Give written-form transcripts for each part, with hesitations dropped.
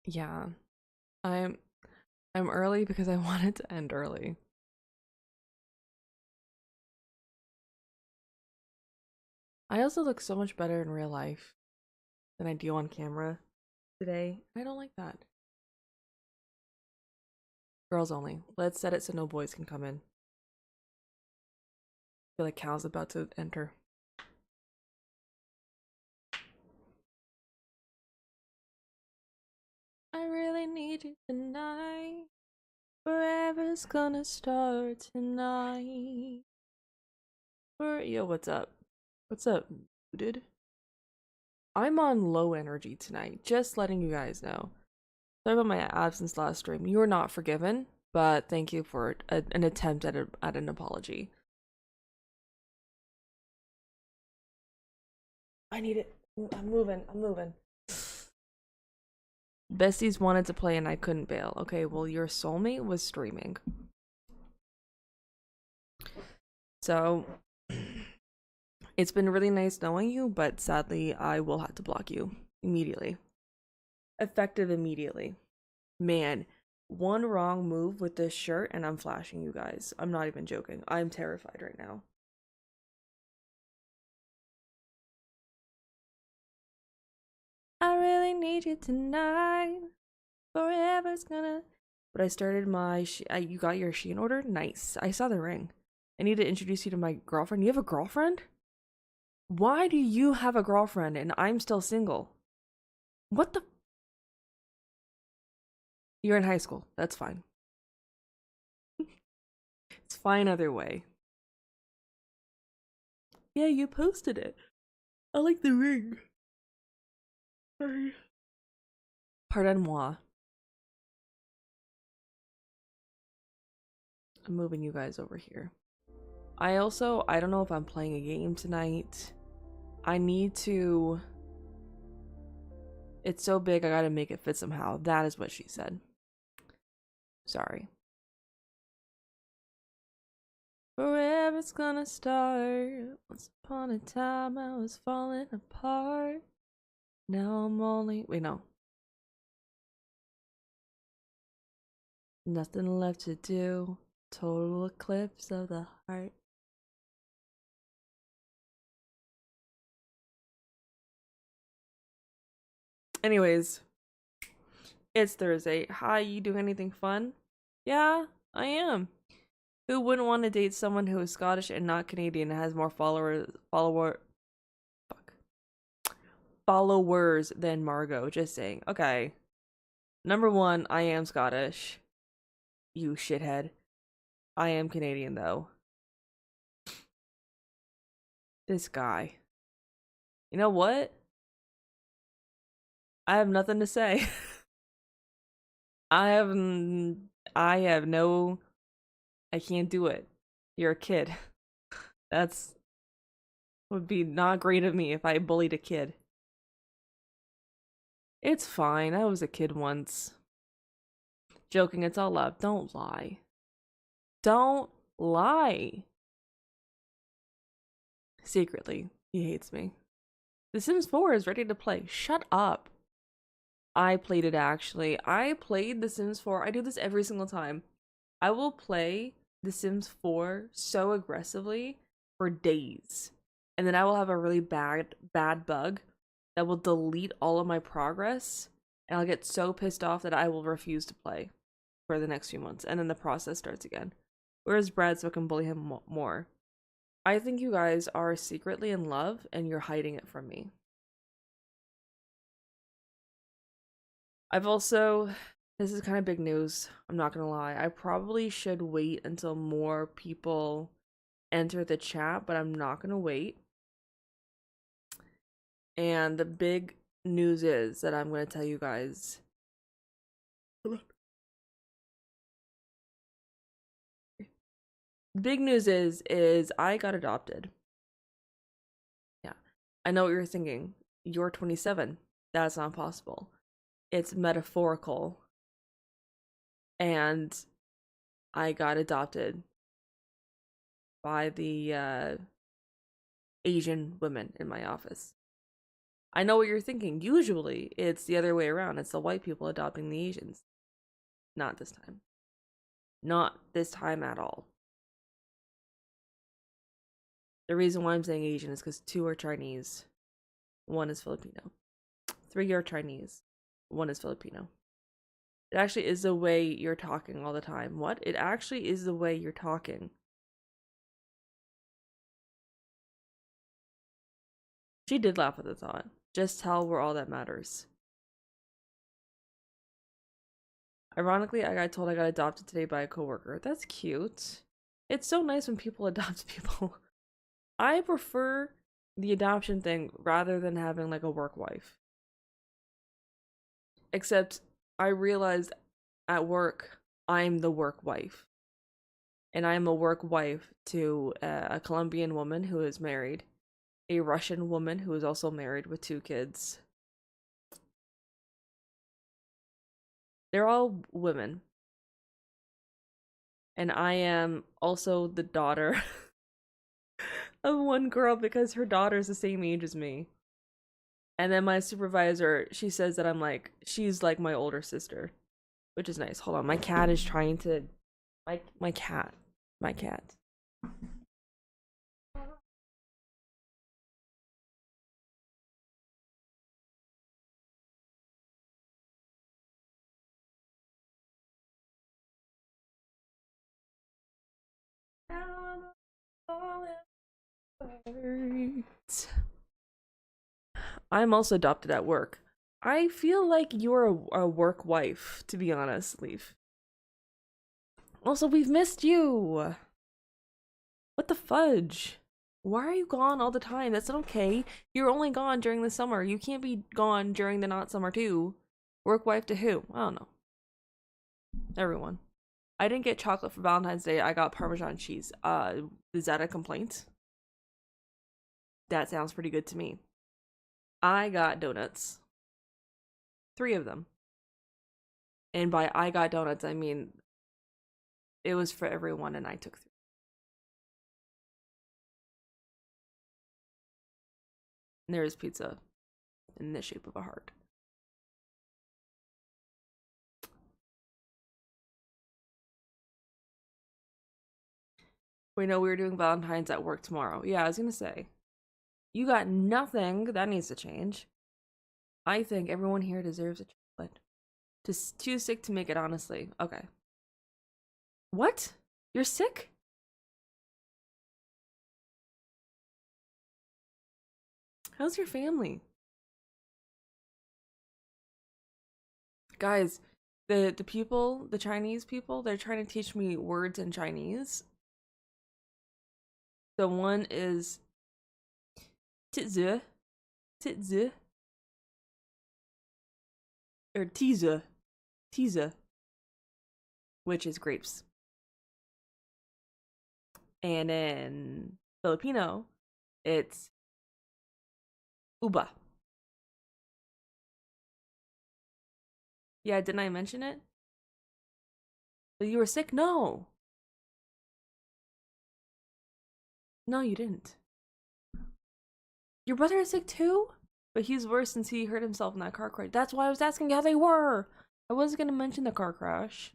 Yeah, I'm I'm early because I wanted to end early. I also look so much better in real life than I do on camera today. I don't like that. Girls only. Let's set it so no boys can come in. I feel like Cal's about to enter. I really need you tonight. Forever's gonna start tonight. Yo, what's up? What's up, dude? I'm on low energy tonight. Just letting you guys know. Sorry about my absence last stream. You are not forgiven, but thank you for an attempt at an apology. I need it. I'm moving. I'm moving. Besties wanted to play and I couldn't bail. Okay, well, your soulmate was streaming. So, it's been really nice knowing you, but sadly, I will have to block you immediately. Effective immediately. Man, one wrong move with this shirt and I'm flashing you guys. I'm not even joking. I'm terrified right now. I really need you tonight. Forever's gonna. But I started my. You got your Shein order? Nice. I saw the ring. I need to introduce you to my girlfriend. You have a girlfriend? Why do you have a girlfriend and I'm still single? What the? You're in high school. That's fine. It's fine either way. Yeah, you posted it. I like the ring. Sorry. Pardon moi. I'm moving you guys over here. I don't know if I'm playing a game tonight. I need to. It's so big, I gotta make it fit somehow. That is what she said. Sorry. Forever's gonna start. Once upon a time, I was falling apart. Now I'm only. Wait, no. Nothing left to do. Total eclipse of the heart. Anyways, it's Thursday. Hi, you doing anything fun? Yeah, I am. Who wouldn't want to date someone who is Scottish and not Canadian and has more followers than Margot? Just saying. Okay. Number one, I am Scottish. You shithead. I am Canadian though. This guy. You know what? I have nothing to say. I have I have no I can't do it. You're a kid. That's would be not great of me if I bullied a kid. It's fine. I was a kid once. Joking, it's all love. Don't lie. Don't lie. Secretly, he hates me. The Sims 4 is ready to play. Shut up. I played it actually. I played The Sims 4. I do this every single time. I will play The Sims 4 so aggressively for days. And then I will have a really bad bug that will delete all of my progress. And I'll get so pissed off that I will refuse to play for the next few months. And then the process starts again. Whereas Brad, so I can bully him more. I think you guys are secretly in love and you're hiding it from me. I've also, this is kind of big news, I'm not gonna lie. I probably should wait until more people enter the chat, but I'm not gonna wait. And the big news is that I'm gonna tell you guys. Big news is I got adopted. Yeah. I know what you're thinking. You're 27. That's not possible. It's metaphorical. And I got adopted by the Asian women in my office. I know what you're thinking. Usually, it's the other way around. It's the white people adopting the Asians. Not this time. Not this time at all. The reason why I'm saying Asian is because 2 are Chinese, 1 is Filipino. 3 are Chinese, 1 is Filipino. It actually is the way you're talking all the time. What? It actually is the way you're talking. She did laugh at the thought. Just tell we're all that matters. Ironically, I got told I got adopted today by a coworker. That's cute. It's so nice when people adopt people. I prefer the adoption thing rather than having like a work wife. Except I realized at work I'm the work wife. And I'm a work wife to a Colombian woman who is married, a Russian woman who is also married with 2 kids. They're all women. And I am also the daughter of one girl because her daughter's the same age as me. And then my supervisor, she says that she's like my older sister, which is nice. Hold on, my cat is trying to, my cat. I'm also adopted at work. I feel like you're a work wife, to be honest, Leaf. Also, we've missed you. What the fudge? Why are you gone all the time? That's not okay. You're only gone during the summer. You can't be gone during the not summer too. Work wife to who? I don't know. Everyone. I didn't get chocolate for Valentine's Day. I got Parmesan cheese. Is that a complaint? That sounds pretty good to me. I got donuts. 3 of them. And by I got donuts, I mean it was for everyone and I took 3. And there is pizza in the shape of a heart. We know we were doing Valentine's at work tomorrow. Yeah, I was gonna say. You got nothing. That needs to change. I think everyone here deserves a chocolate. Just too sick to make it, honestly. Okay. What? You're sick? How's your family? Guys, the Chinese people, they're trying to teach me words in Chinese. The one is tidzi, or tiza, which is grapes. And in Filipino, it's uba. Yeah, didn't I mention it? That you were sick? No. No, you didn't. Your brother is sick too? But he's worse since he hurt himself in that car crash. That's why I was asking how they were. I wasn't gonna mention the car crash.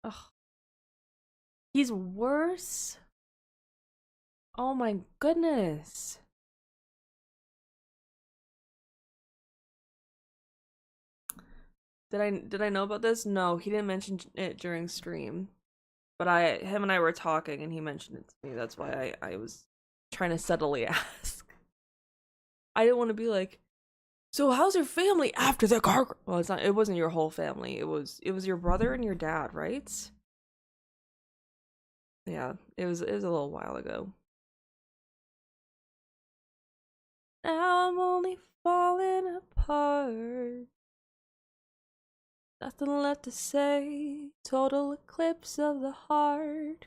Ugh. He's worse? Oh my goodness. Did I know about this? No, he didn't mention it during stream. But him and I were talking and he mentioned it to me. That's why I was trying to subtly ask. I didn't want to be like, so how's your family after the car? Well, it wasn't your whole family. It was your brother and your dad, right? Yeah, it was a little while ago. Now I'm only falling apart. Nothing left to say. Total eclipse of the heart.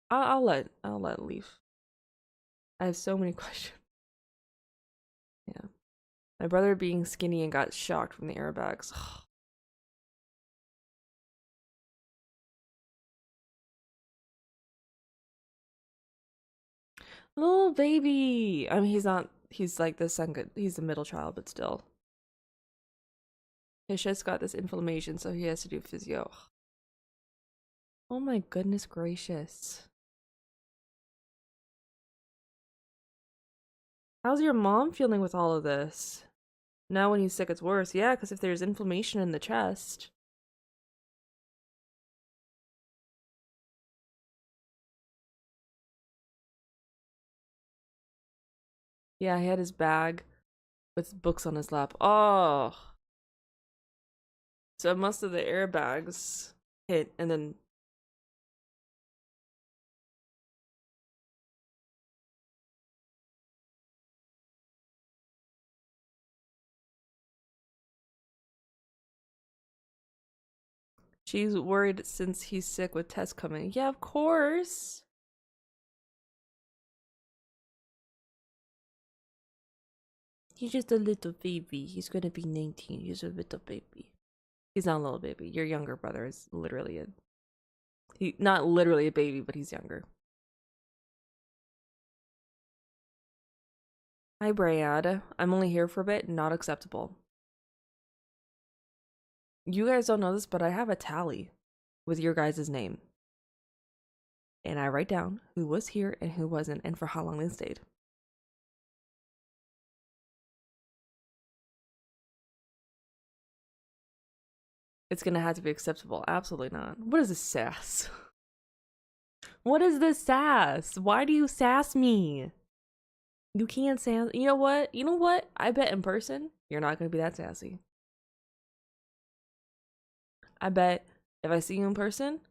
I'll let Leaf. I have so many questions. Yeah. My brother being skinny and got shocked from the airbags. Little baby. I mean, he's not he's like the second, he's the middle child, but still. His shit's got this inflammation, so he has to do physio. Oh my goodness gracious. How's your mom feeling with all of this? Now when he's sick, it's worse. Yeah, because if there's inflammation in the chest. Yeah, he had his bag with books on his lap. Oh. So most of the airbags hit and then she's worried since he's sick with tests coming. Yeah, of course. He's just a little baby. He's gonna be 19. He's a little baby. He's not a little baby. Your younger brother is literally not literally a baby, but he's younger. Hi, Brad. I'm only here for a bit. Not acceptable. You guys don't know this, but I have a tally with your guys' name. And I write down who was here and who wasn't and for how long they stayed. It's gonna have to be acceptable. Absolutely not. What is this sass? What is this sass? Why do you sass me? You can't sass. You know what? You know what? I bet in person, you're not gonna be that sassy. I bet if I see you in person,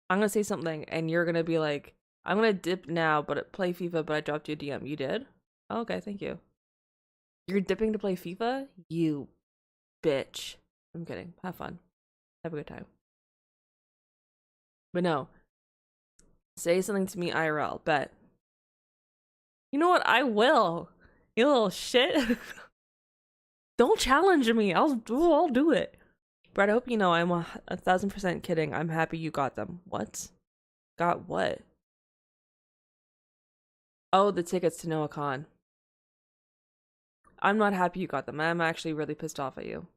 I'm gonna say something and you're gonna be like, I'm gonna dip now, but play FIFA, but I dropped you a DM. You did? Oh, okay, thank you. You're dipping to play FIFA? You bitch. I'm kidding. Have fun. Have a good time. But no. Say something to me IRL. Bet. You know what? I will. You little shit. Don't challenge me. I'll do it. Brett, I hope you know I'm 1,000% kidding. I'm happy you got them. What? Got what? Oh, the tickets to Noah Khan. I'm not happy you got them. I'm actually really pissed off at you.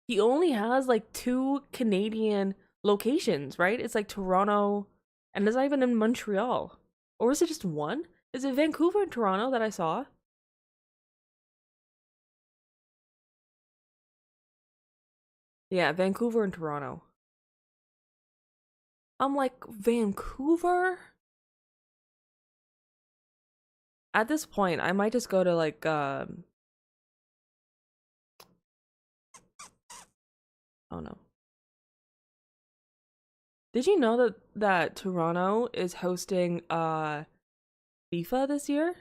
He only has like 2 Canadian locations, right? It's like Toronto, and it's not even in Montreal. Or is it just one? Is it Vancouver and Toronto that I saw? Yeah, Vancouver and Toronto. I'm like, Vancouver? At this point, I might just go to like, oh no. Did you know that Toronto is hosting FIFA this year?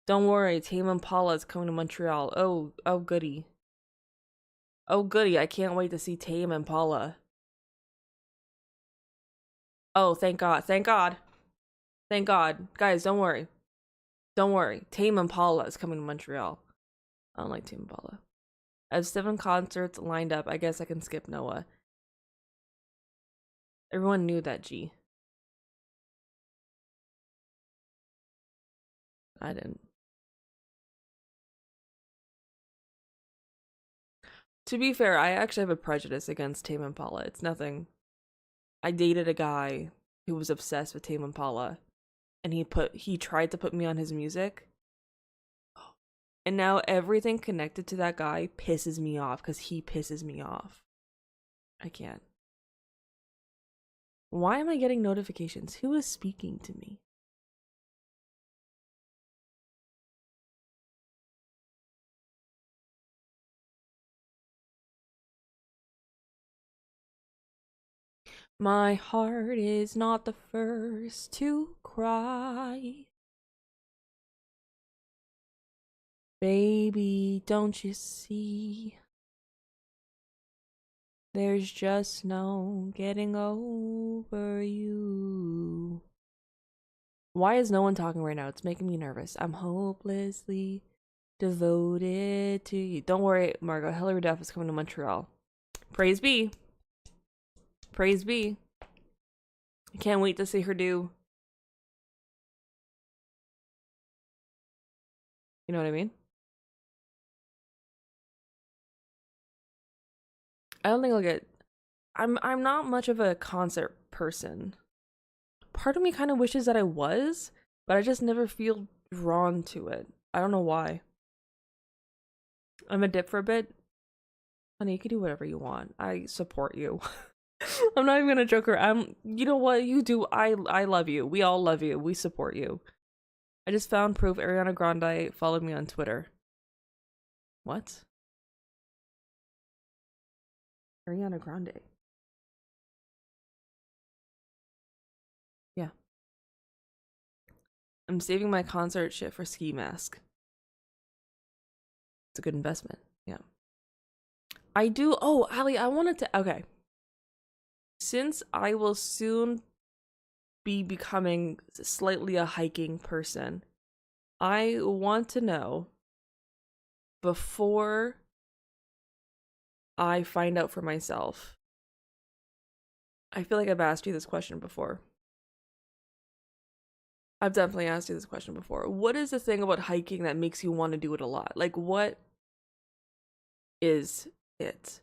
Don't worry, Tame Impala is coming to Montreal. Oh goody. Oh goody, I can't wait to see Tame Impala. Oh, thank God. Thank God. Thank God. Guys, don't worry. Don't worry. Tame Impala is coming to Montreal. I don't like Tame Impala. I have 7 concerts lined up. I guess I can skip Noah. Everyone knew that, G. I didn't. To be fair, I actually have a prejudice against Tame Impala. It's nothing. I dated a guy who was obsessed with Tame Impala, and he tried to put me on his music. And now everything connected to that guy pisses me off because he pisses me off. I can't. Why am I getting notifications? Who is speaking to me? My heart is not the first to cry. Baby, don't you see? There's just no getting over you. Why is no one talking right now? It's making me nervous. I'm hopelessly devoted to you. Don't worry, Margot. Hilary Duff is coming to Montreal. Praise be. Praise be. I can't wait to see her do You know what I mean? I don't think I'll get. I'm not much of a concert person. Part of me kind of wishes that I was, but I just never feel drawn to it. I don't know why. I'm a dip for a bit. Honey, you can do whatever you want. I support you. I'm not even gonna joke her. You know what you do. I love you. We all love you. We support you. I just found proof Ariana Grande followed me on Twitter. What? Ariana Grande. Yeah. I'm saving my concert shit for ski mask. It's a good investment. Yeah. I do. Oh, Ali, I wanted to. Okay. Since I will soon be becoming slightly a hiking person, I want to know before I find out for myself. I feel like I've asked you this question before. I've definitely asked you this question before. What is the thing about hiking that makes you want to do it a lot? Like, what is it?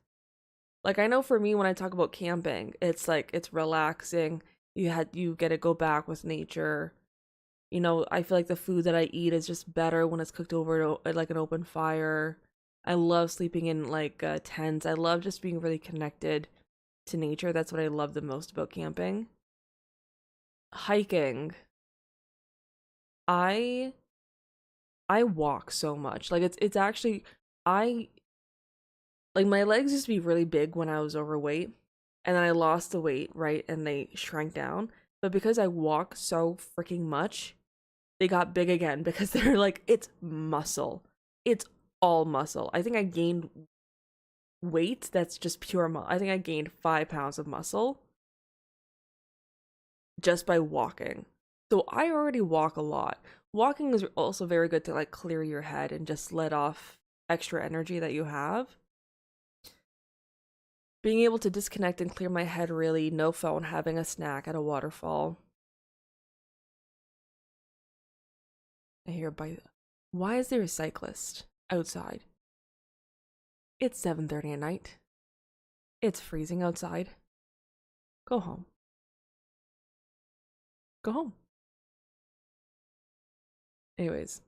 Like, I know for me, when I talk about camping, it's like it's relaxing. You get to go back with nature. You know, I feel like the food that I eat is just better when it's cooked over like an open fire. I love sleeping in like tents. I love just being really connected to nature. That's what I love the most about camping. Hiking, I I walk so much. Like it's actually I like my legs used to be really big when I was overweight, and then I lost the weight, right? And they shrank down. But because I walk so freaking much, they got big again because they're like it's muscle. It's all muscle. I think I gained weight that's just pure muscle. I think I gained 5 pounds of muscle just by walking. So I already walk a lot. Walking is also very good to like clear your head and just let off extra energy that you have. Being able to disconnect and clear my head, really, no phone, having a snack at a waterfall. I hear by why is there a cyclist outside? It's 7:30 at night. It's freezing outside. Go home. Go home. Anyways,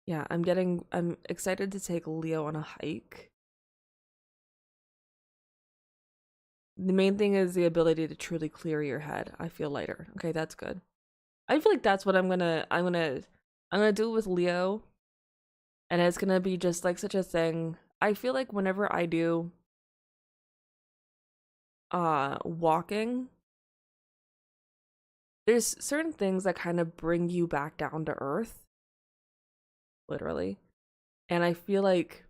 yeah, I'm excited to take Leo on a hike. The main thing is the ability to truly clear your head. I feel lighter. Okay, that's good. I feel like that's what I'm gonna do with Leo, and it's gonna be just like such a thing. I feel like whenever I do walking, there's certain things that kind of bring you back down to earth, literally. And I feel like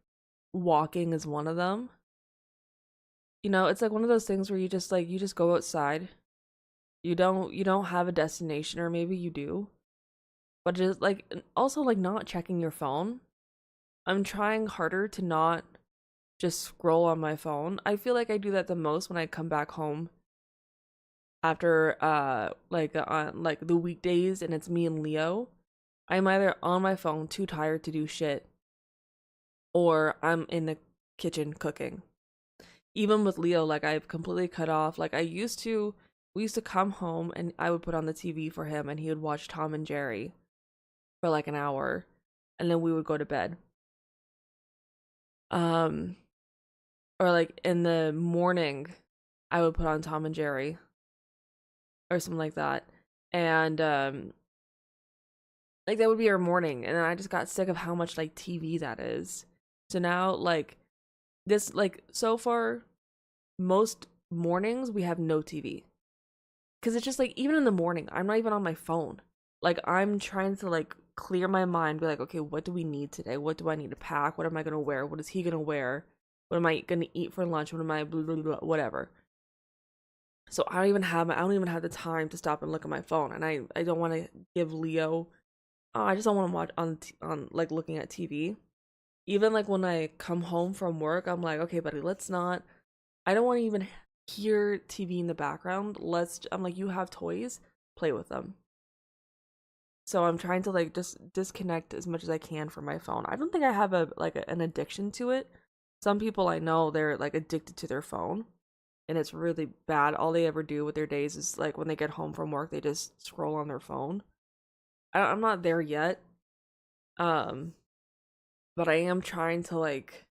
walking is one of them. You know, it's like one of those things where you just go outside. You don't have a destination, or maybe you do. But just like also like not checking your phone. I'm trying harder to not just scroll on my phone. I feel like I do that the most when I come back home after like on like the weekdays and it's me and Leo. I'm either on my phone too tired to do shit, or I'm in the kitchen cooking. Even with Leo, like I've completely cut off. Like we used to come home and I would put on the TV for him and he would watch Tom and Jerry for like an hour, and then we would go to bed. Um or like in the morning I would put on Tom and Jerry or something like that. And like that would be our morning, and then I just got sick of how much like TV that is. So now like this like so far most mornings we have no TV. Cuz it's just like even in the morning I'm not even on my phone. Like I'm trying to like clear my mind, be like, okay, what do we need today? What do I need to pack? What am I going to wear? What is he going to wear? What am I going to eat for lunch? What am I blah, blah, blah, whatever. So I don't even have the time to stop and look at my phone, and I don't want to give Leo. I just don't want to watch on like looking at TV. Even like when I come home from work, I'm like, okay, buddy, let's not. I don't want to even hear TV in the background. I'm like, you have toys, play with them. So I'm trying to like just disconnect as much as I can from my phone. I don't think I have an addiction to it. Some people I know, they're like addicted to their phone, and it's really bad. All they ever do with their days is like when they get home from work, they just scroll on their phone. I'm not there yet. Um, but I am trying to like,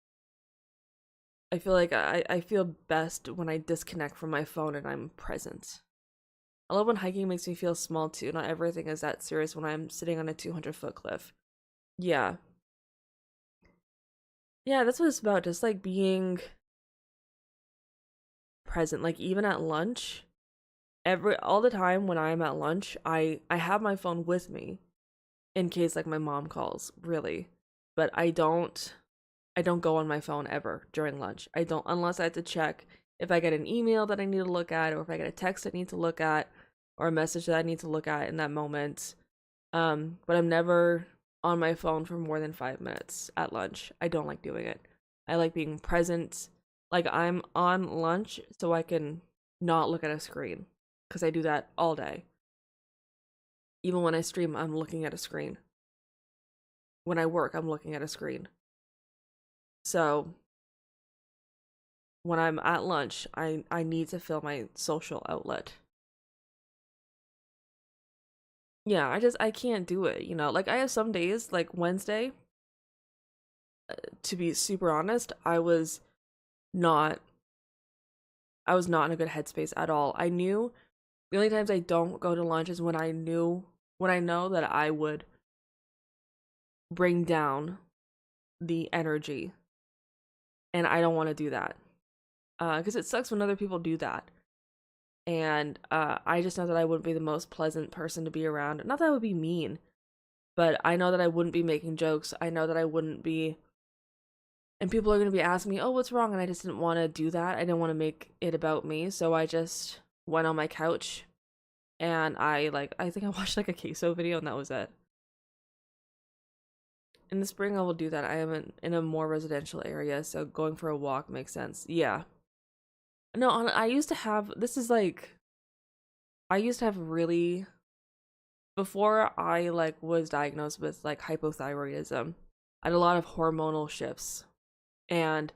I feel like I feel best when I disconnect from my phone and I'm present. I love when hiking makes me feel small too. Not everything is that serious when I'm sitting on a 200-foot cliff. Yeah. Yeah, that's what it's about. Just like being present. Like even at lunch, all the time when I'm at lunch, I have my phone with me in case like my mom calls, really. But I don't go on my phone ever during lunch. I don't, unless I have to check if I get an email that I need to look at, or if I get a text I need to look at, or a message that I need to look at in that moment. But I'm never on my phone for more than 5 minutes at lunch. I don't like doing it. I like being present. Like I'm on lunch so I can not look at a screen, because I do that all day. Even when I stream, I'm looking at a screen. When I work, I'm looking at a screen. So when I'm at lunch, I need to fill my social outlet. Yeah, I can't do it, you know. Like I have some days, like Wednesday, to be super honest, not I was not in a good headspace at all. I knew the only times I don't go to lunch is when I know that I would bring down the energy, and I don't want to do that. Because it sucks when other people do that. And I just know that I wouldn't be the most pleasant person to be around. Not that I would be mean, but I know that I wouldn't be making jokes. I know that I wouldn't be, and people are going to be asking me, "Oh, what's wrong?" And I just didn't want to do that. I didn't want to make it about me, so I just went on my couch and I think I watched like a queso video, and that was it. In the spring, I will do that. I am in a more residential area, so going for a walk makes sense. Yeah. No, I used to have, this is like, I used to have really, before I like was diagnosed with like hypothyroidism, I had a lot of hormonal shifts, and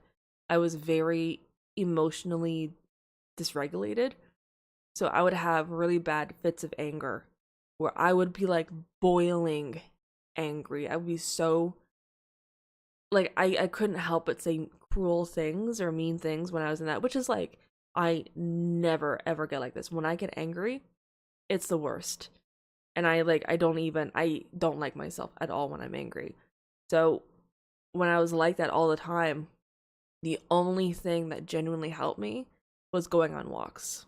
I was very emotionally dysregulated. So I would have really bad fits of anger where I would be like boiling angry. I would be so like I couldn't help but say cruel things or mean things when I was in that, which is like I never ever get like this. When I get angry, it's the worst. And I don't like myself at all when I'm angry. So when I was like that all the time, the only thing that genuinely helped me was going on walks.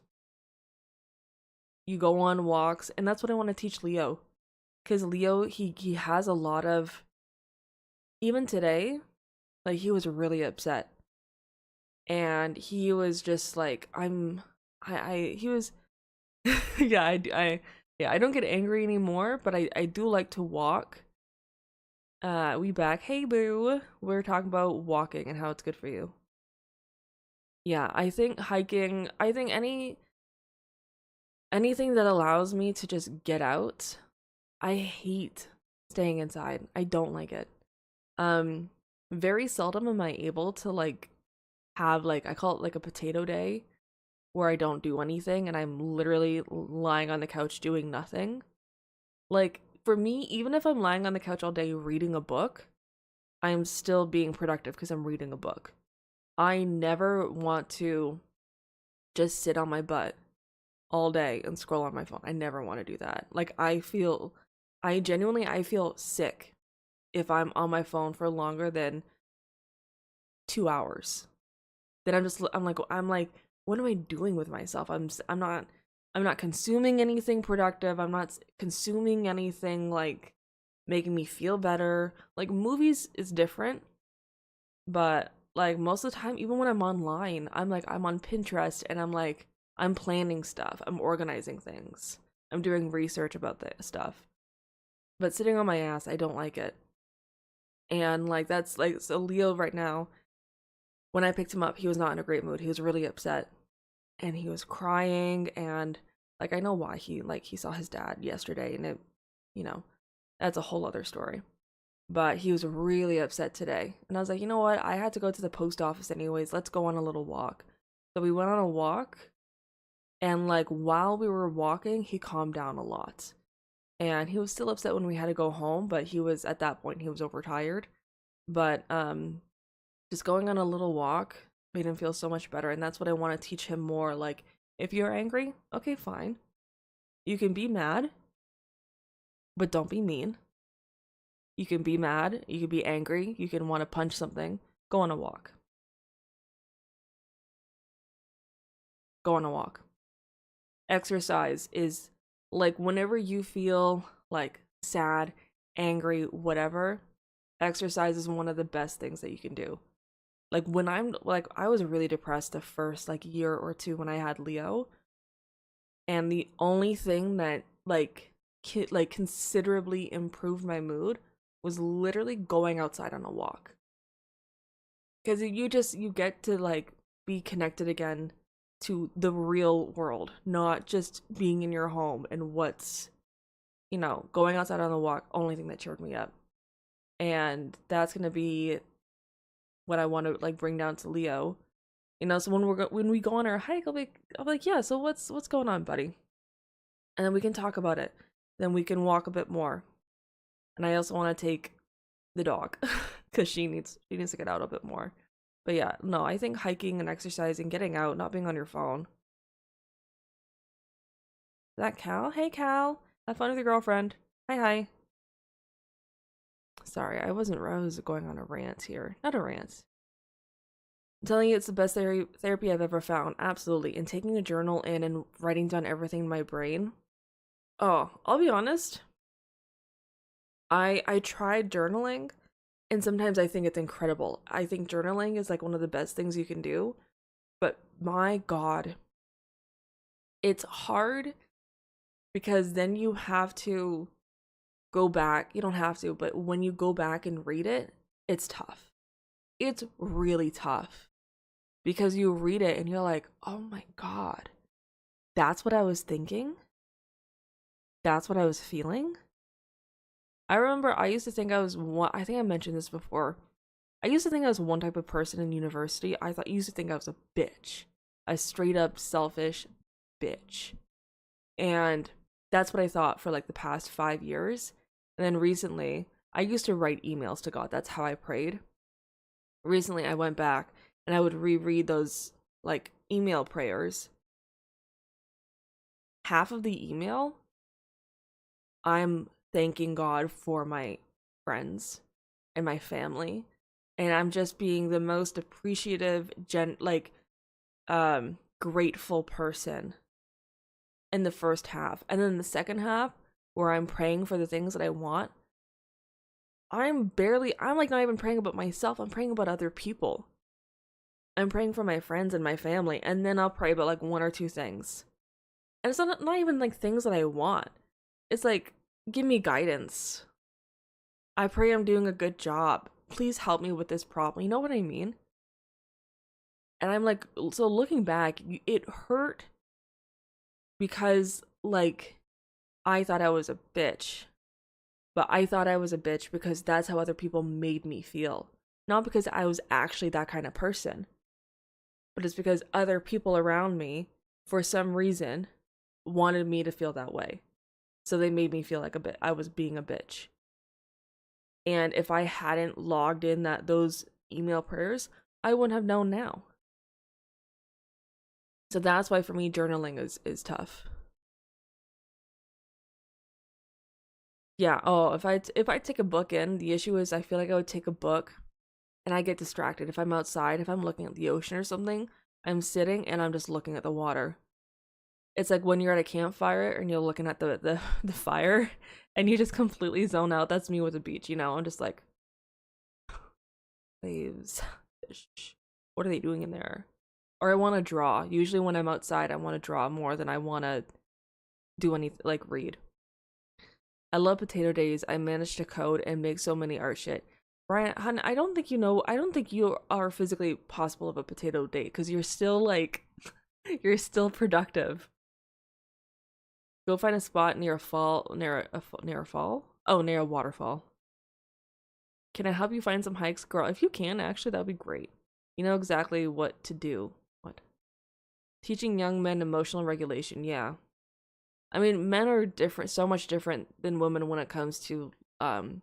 You go on walks, and that's what I want to teach Leo. Because Leo, he has a lot of, even today, like he was really upset. And he was just like, he was, yeah, yeah, I don't get angry anymore, but I do like to walk. We back. Hey, boo. We're talking about walking and how it's good for you. Yeah, I think hiking, I think anything that allows me to just get out. I hate staying inside. I don't like it. Um, very seldom am I able to like have like, I call it like a potato day, where I don't do anything and I'm literally lying on the couch doing nothing. Like for me, even if I'm lying on the couch all day reading a book, I'm still being productive because I'm reading a book. I never want to just sit on my butt all day and scroll on my phone. I never want to do that. Like I feel sick if I'm on my phone for longer than 2 hours. Then I'm like, what am I doing with myself? I'm not consuming anything productive. I'm not consuming anything like making me feel better. Like movies is different, but like most of the time, even when I'm online, I'm on Pinterest and I'm planning stuff. I'm organizing things. I'm doing research about the stuff. But sitting on my ass, I don't like it. And like that's like, so Leo right now, when I picked him up, he was not in a great mood. He was really upset and he was crying, and like I know why. He saw his dad yesterday, and it, you know, That's a whole other story. But he was really upset today. And I was like, you know what? I had to go to the post office anyways. Let's go on a little walk. So we went on a walk, and like while we were walking, he calmed down a lot. And he was still upset when we had to go home, but he was at that point he was overtired. But just going on a little walk made him feel so much better, and that's what I want to teach him more. Like, if you're angry, okay, fine. You can be mad, but don't be mean. You can be mad, you can be angry, you can want to punch something. Go on a walk. Go on a walk. Exercise is like whenever you feel like sad, angry, whatever, exercise is one of the best things that you can do. Like when I'm like I was really depressed the first like year or two when I had Leo, and the only thing that like considerably improved my mood was literally going outside on a walk. Because you get to like be connected again to the real world, not just being in your home and what's, going outside on the walk, only thing that cheered me up. And that's gonna be what I want to like bring down to Leo. So when we go on our hike, I'll be like, yeah. So what's going on, buddy? And then we can talk about it. Then we can walk a bit more. And I also want to take the dog because she needs to get out a bit more. But yeah, no, I think hiking and exercising, getting out, not being on your phone. Is that Cal? Hey, Cal. Have fun with your girlfriend. Hi. Sorry, I was going on a rant here. Not a rant. I'm telling you, it's the best therapy I've ever found. Absolutely. And taking a journal in and writing down everything in my brain. Oh, I'll be honest. I tried journaling, and sometimes I think it's incredible. I think journaling is like one of the best things you can do. But my God, it's hard because then you have to go back. You don't have to, but when you go back and read it, it's tough. It's really tough because you read it and you're like, oh my God, that's what I was thinking. That's what I was feeling. I remember I used to think I think I mentioned this before. I used to think I was one type of person in university. I used to think I was a bitch. A straight up selfish bitch. And that's what I thought for like the past 5 years. And then recently, I used to write emails to God. That's how I prayed. Recently, I went back and I would reread those like email prayers. Half of the email, I'm thanking God for my friends and my family, and I'm just being the most appreciative grateful person in the first half. And then the second half, where I'm praying for the things that I want, I'm like not even praying about myself. I'm praying about other people. I'm praying for my friends and my family, and then I'll pray about like one or two things. And it's not even like things that I want. It's like, give me guidance. I pray I'm doing a good job. Please help me with this problem. You know what I mean? And I'm like, so looking back, it hurt because like I thought I was a bitch. But I thought I was a bitch because that's how other people made me feel. Not because I was actually that kind of person. But it's because other people around me, for some reason, wanted me to feel that way. So they made me feel like I was being a bitch. And if I hadn't logged in those email prayers, I wouldn't have known now. So that's why for me journaling is tough. Yeah, oh, if I take a book in, the issue is I feel like I would take a book and I get distracted. If I'm outside, if I'm looking at the ocean or something, I'm sitting and I'm just looking at the water. It's like when you're at a campfire and you're looking at the fire and you just completely zone out. That's me with the beach, I'm just like, waves, fish, what are they doing in there? Or I want to draw. Usually when I'm outside, I want to draw more than I want to do anything, like read. I love potato days. I managed to code and make so many art shit. Brian, hun, I don't think you are physically possible of a potato date because you're still like, you're still productive. Go find a spot near a fall. Oh, near a waterfall. Can I help you find some hikes? Girl, if you can, actually, that would be great. You know exactly what to do. What? Teaching young men emotional regulation. Yeah. I mean, men are different, so much different than women when it comes to um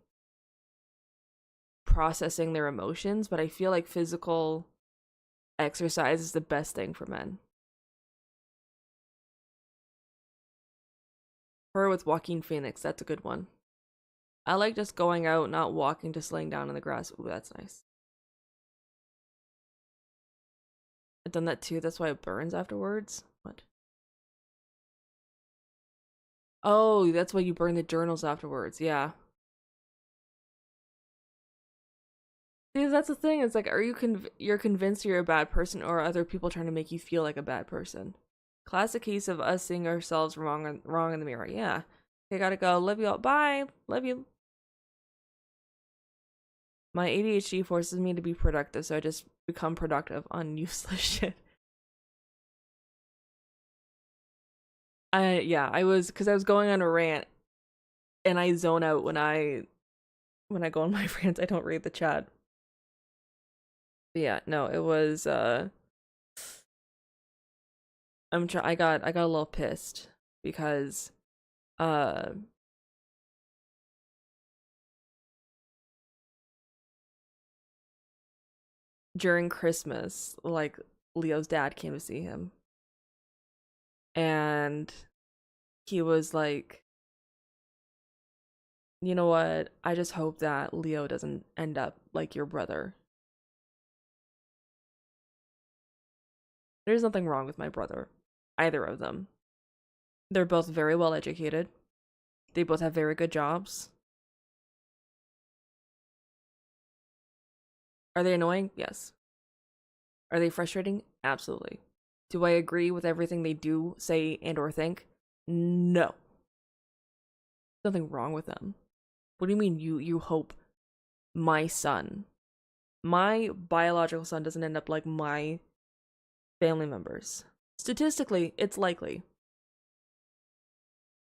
processing their emotions, but I feel like physical exercise is the best thing for men. Her with Joaquin Phoenix, that's a good one. I like just going out, not walking, just laying down in the grass. Ooh, that's nice. I've done that too. That's why it burns afterwards. What? Oh, that's why you burn the journals afterwards. Yeah. See, that's the thing. It's like, are you you're convinced you're a bad person, or are other people trying to make you feel like a bad person? Classic case of us seeing ourselves wrong in the mirror. Yeah. Okay, gotta go. Love you all. Bye. Love you. My ADHD forces me to be productive, so I just become productive on useless shit. Yeah, I was because I was going on a rant and I zone out when I go on my rants. I don't read the chat. But yeah, no, it was I got a little pissed because uh during Christmas, like Leo's dad came to see him and he was like, "You know what? I just hope that Leo doesn't end up like your brother." There's nothing wrong with my brother, either of them. They're both very well educated. They both have very good jobs. Are they annoying? Yes. Are they frustrating? Absolutely. Do I agree with everything they do, say, and or think? No. Nothing wrong with them. What do you mean you hope my son, my biological son doesn't end up like my family members? Statistically, it's likely.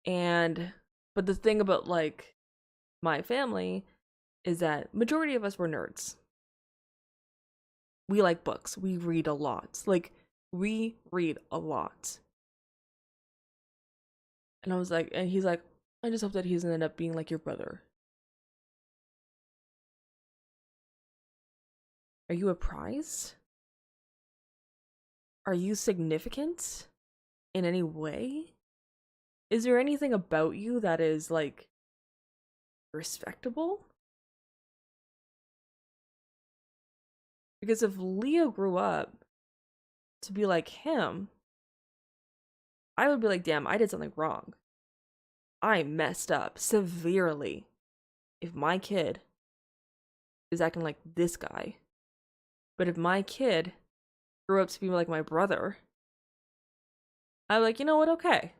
And but the thing about like my family is that majority of us were nerds. We like books. We read a lot. Like we read a lot. And I was like, and he's like, I just hope that he doesn't end up being like your brother. Are you a prize? Are you significant in any way? Is there anything about you that is like respectable? Because if Leo grew up to be like him, I would be like, damn, I did something wrong. I messed up severely. If my kid is acting like this guy, but if my kid grew up to be like my brother, I'm like, you know what? Okay,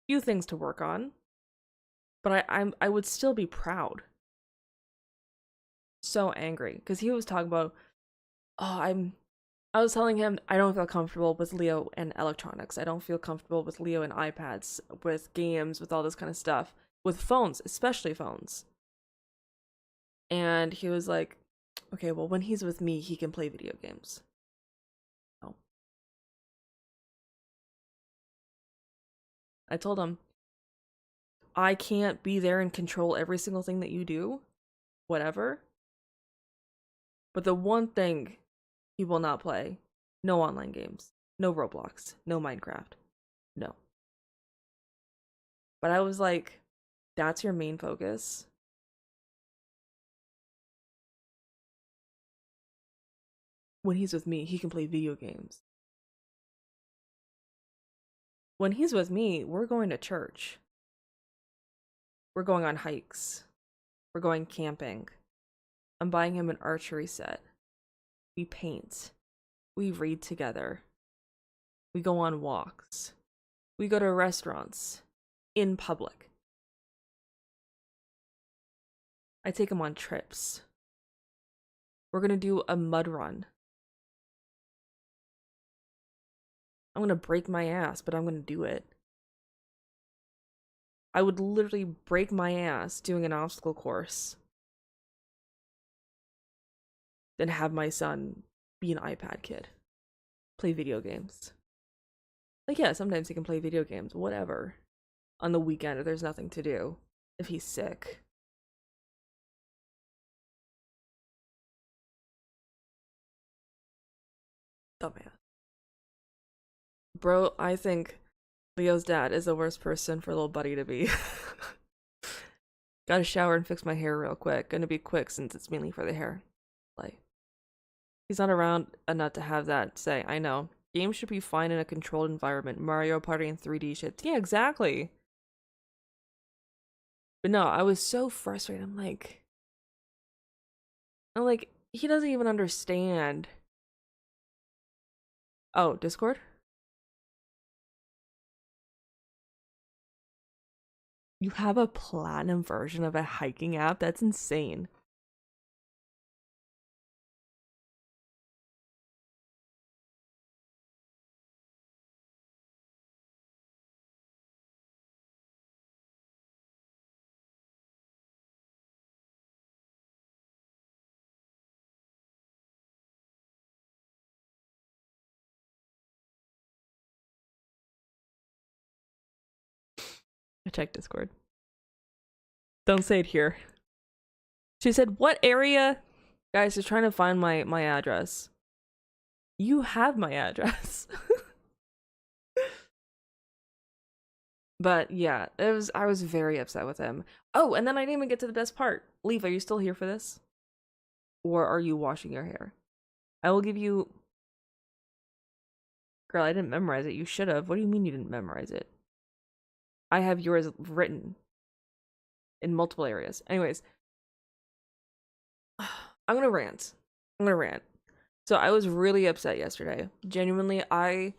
few things to work on, but I would still be proud. So angry because he was talking about, oh, I was telling him I don't feel comfortable with Leo and electronics. I don't feel comfortable with Leo and iPads, with games, with all this kind of stuff, with phones, especially phones. And he was like, okay, well, when he's with me, he can play video games. Oh. I told him, I can't be there and control every single thing that you do, whatever. But the one thing he will not play, no online games, no Roblox, no Minecraft, no. But I was like, that's your main focus. When he's with me, he can play video games. When he's with me, we're going to church. We're going on hikes. We're going camping. I'm buying him an archery set. We paint. We read together. We go on walks. We go to restaurants in public. I take him on trips. We're going to do a mud run. I'm going to break my ass, but I'm going to do it. I would literally break my ass doing an obstacle course than have my son be an iPad kid, play video games. Like, yeah, sometimes he can play video games, whatever. On the weekend if there's nothing to do. If he's sick. Dumbass. Bro, I think Leo's dad is the worst person for little buddy to be. Gotta shower and fix my hair real quick. Gonna be quick since it's mainly for the hair. Like, he's not around enough to have that say. I know. Games should be fine in a controlled environment. Mario Party and 3D shit. Yeah, exactly. But no, I was so frustrated. I'm like, he doesn't even understand. Oh, Discord? You have a platinum version of a hiking app? That's insane. I checked Discord. Don't say it here. She said, what area? Guys, she's trying to find my address. You have my address. But yeah, I was very upset with him. Oh, and then I didn't even get to the best part. Leaf, are you still here for this? Or are you washing your hair? I will give you... Girl, I didn't memorize it. You should have. What do you mean you didn't memorize it? I have yours written in multiple areas. Anyways, I'm gonna rant. So I was really upset yesterday. Genuinely, I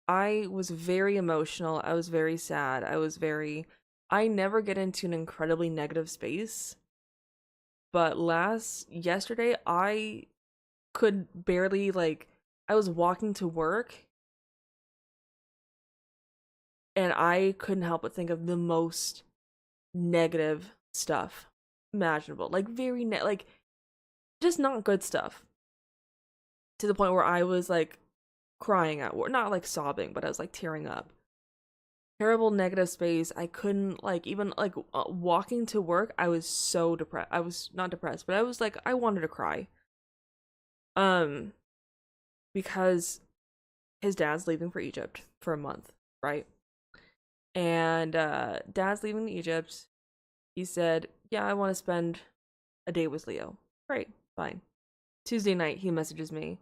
was very emotional. I was very sad. I never get into an incredibly negative space. But yesterday, I could barely, like, I was walking to work and I couldn't help but think of the most negative stuff imaginable. Like, like, just not good stuff. To the point where I was, like, crying at work. Not, like, sobbing, but I was, like, tearing up. Terrible negative space. I couldn't, like, even, like, walking to work, I was so depressed. I was not depressed, but I was, like, I wanted to cry. Because his dad's leaving for Egypt for a month, right? And dad's leaving Egypt. He said, yeah, I want to spend a day with Leo. Great, fine. Tuesday night, he messages me,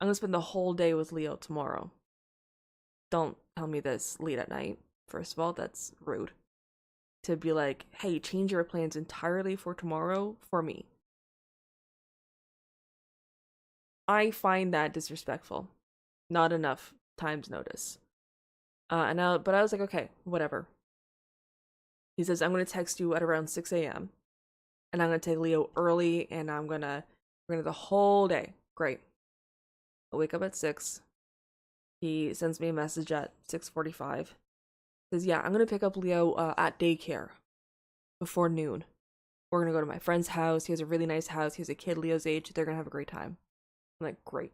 I'm gonna spend the whole day with Leo tomorrow. Don't tell me this late at night. First of all, that's rude. To be like, hey, change your plans entirely for tomorrow for me. I find that disrespectful. Not enough time's notice. But I was like, okay, whatever. He says, I'm gonna text you at around 6 a.m. and I'm gonna take Leo early and we're gonna the whole day. Great. I wake up at 6. He sends me a message at 6:45. Says, yeah, I'm gonna pick up Leo at daycare before noon. We're gonna go to my friend's house. He has a really nice house. He has a kid Leo's age. They're gonna have a great time. I'm like, great.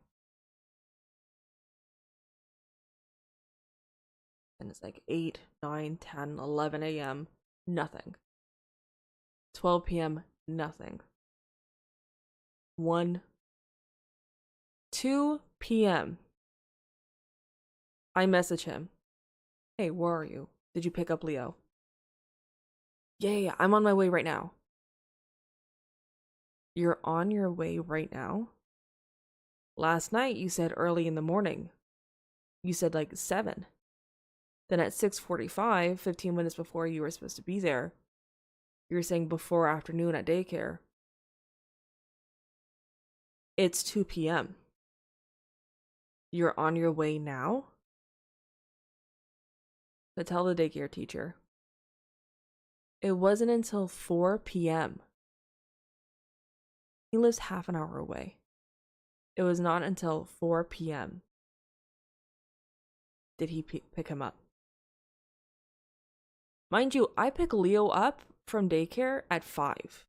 And it's like 8, 9, 10, 11 a.m. Nothing. 12 p.m. Nothing. 1, 2 p.m. I message him. Hey, where are you? Did you pick up Leo? Yeah, I'm on my way right now. You're on your way right now? Last night you said early in the morning. You said like 7. Then at 6:45, 15 minutes before you were supposed to be there, you were saying before afternoon at daycare. It's 2 p.m. You're on your way now? So tell the daycare teacher. It wasn't until 4 p.m. He lives half an hour away. It was not until 4 p.m. did he pick him up. Mind you, I pick Leo up from daycare at 5.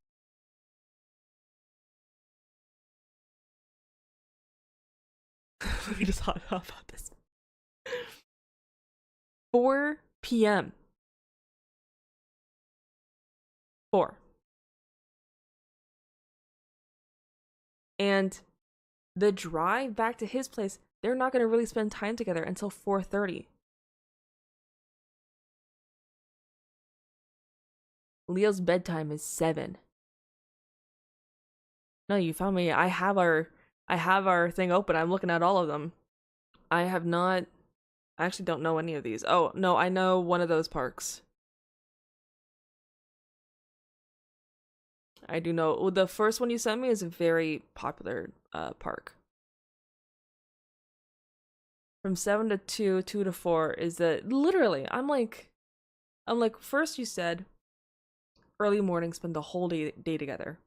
Let me just hop about this. 4 p.m. 4. And the drive back to his place, they're not going to really spend time together until 4:30. Leo's bedtime is 7. No, you found me. I have our thing open. I'm looking at all of them. I have not I actually don't know any of these. Oh, no, I know one of those parks. I do know. Well, the first one you sent me is a very popular park. From 7 to 2, 2 to 4 is that literally I'm like first you said early morning spend the whole day together.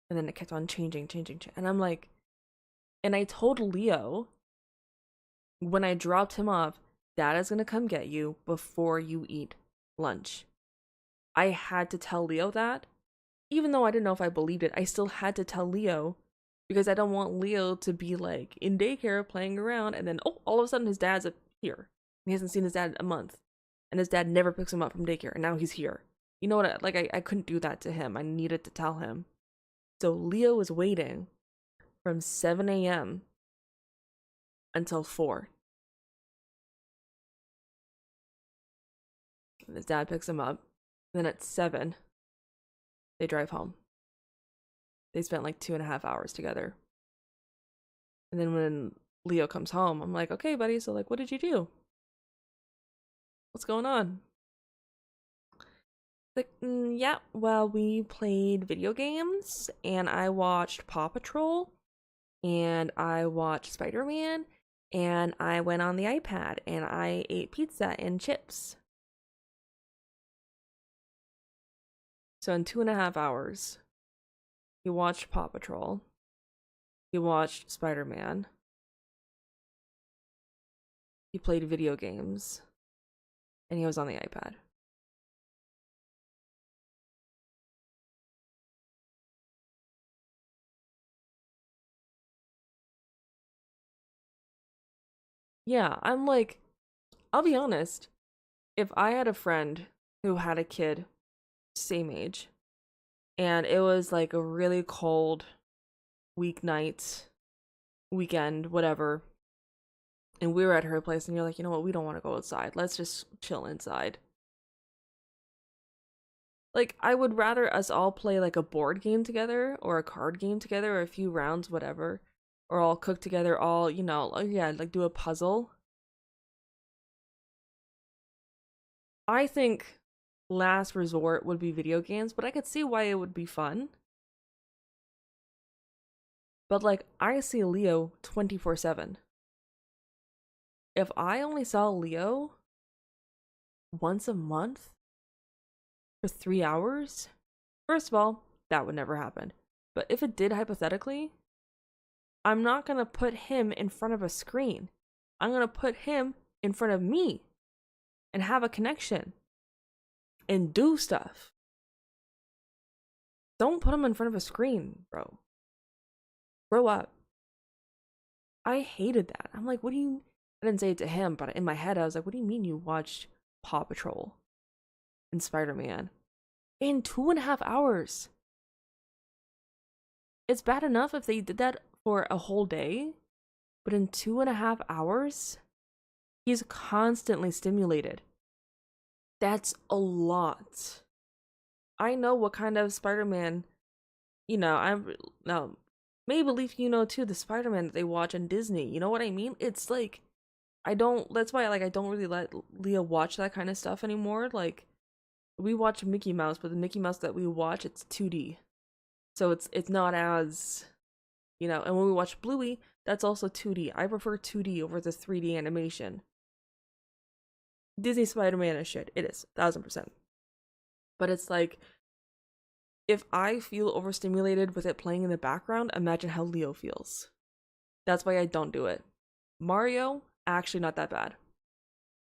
And then it kept on changing. And I'm like, and I told Leo when I dropped him off, Dad is gonna come get you before you eat lunch. I had to tell Leo that. Even though I didn't know if I believed it, I still had to tell Leo because I don't want Leo to be like in daycare playing around and then, oh, all of a sudden his dad's up here. He hasn't seen his dad in a month. And his dad never picks him up from daycare and now he's here. You know what? I couldn't do that to him. I needed to tell him. So Leo was waiting from 7 a.m. until 4. And his dad picks him up. Then at 7, they drive home. They spent like 2.5 hours together. And then when Leo comes home, I'm like, okay, buddy, so like, what did you do? What's going on? Like, yeah, well, we played video games, and I watched Paw Patrol, and I watched Spider-Man, and I went on the iPad, and I ate pizza and chips. So in 2.5 hours, he watched Paw Patrol, he watched Spider-Man, he played video games, and he was on the iPad. Yeah, I'm like, I'll be honest, if I had a friend who had a kid same age and it was like a really cold weeknight, weekend, whatever, and we were at her place and you're like, you know what, we don't want to go outside. Let's just chill inside. Like, I would rather us all play like a board game together or a card game together or a few rounds, whatever, or all cook together, all, you know, yeah, like do a puzzle. I think last resort would be video games, but I could see why it would be fun. But like, I see Leo 24/7. If I only saw Leo once a month for 3 hours, first of all, that would never happen. But if it did hypothetically, I'm not gonna put him in front of a screen. I'm gonna put him in front of me and have a connection and do stuff. Don't put him in front of a screen, bro. Grow up. I hated that. I'm like, what do you... I didn't say it to him, but in my head I was like, what do you mean you watched Paw Patrol and Spider-Man in 2.5 hours? It's bad enough if they did that for a whole day, but in 2.5 hours, he's constantly stimulated. That's a lot. I know what kind of Spider-Man, you know, I'm now maybe believe you know too, the Spider-Man that they watch on Disney. You know what I mean? It's like I don't that's why like I don't really let Leah watch that kind of stuff anymore. Like we watch Mickey Mouse, but the Mickey Mouse that we watch, it's 2D. So it's not as, you know, and when we watch Bluey, that's also 2D. I prefer 2D over the 3D animation. Disney Spider-Man is shit. It is, 1000%. But it's like, if I feel overstimulated with it playing in the background, imagine how Leo feels. That's why I don't do it. Mario, actually not that bad.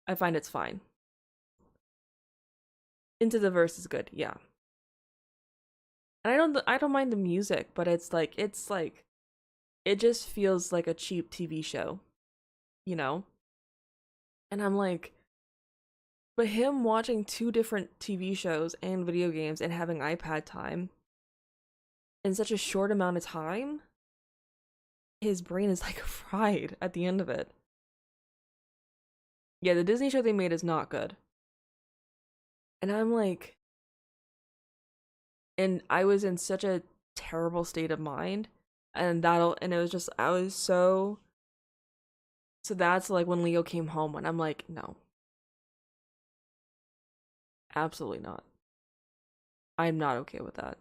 I find it's fine. Into the Verse is good, yeah. And I don't mind the music, but it's like it just feels like a cheap TV show, you know? And I'm like, but him watching two different TV shows and video games and having iPad time in such a short amount of time, his brain is like fried at the end of it. Yeah, the Disney show they made is not good. And I'm like, and I was in such a terrible state of mind. And it was just, I was so that's like when Leo came home, and I'm like, no, absolutely not. I'm not okay with that.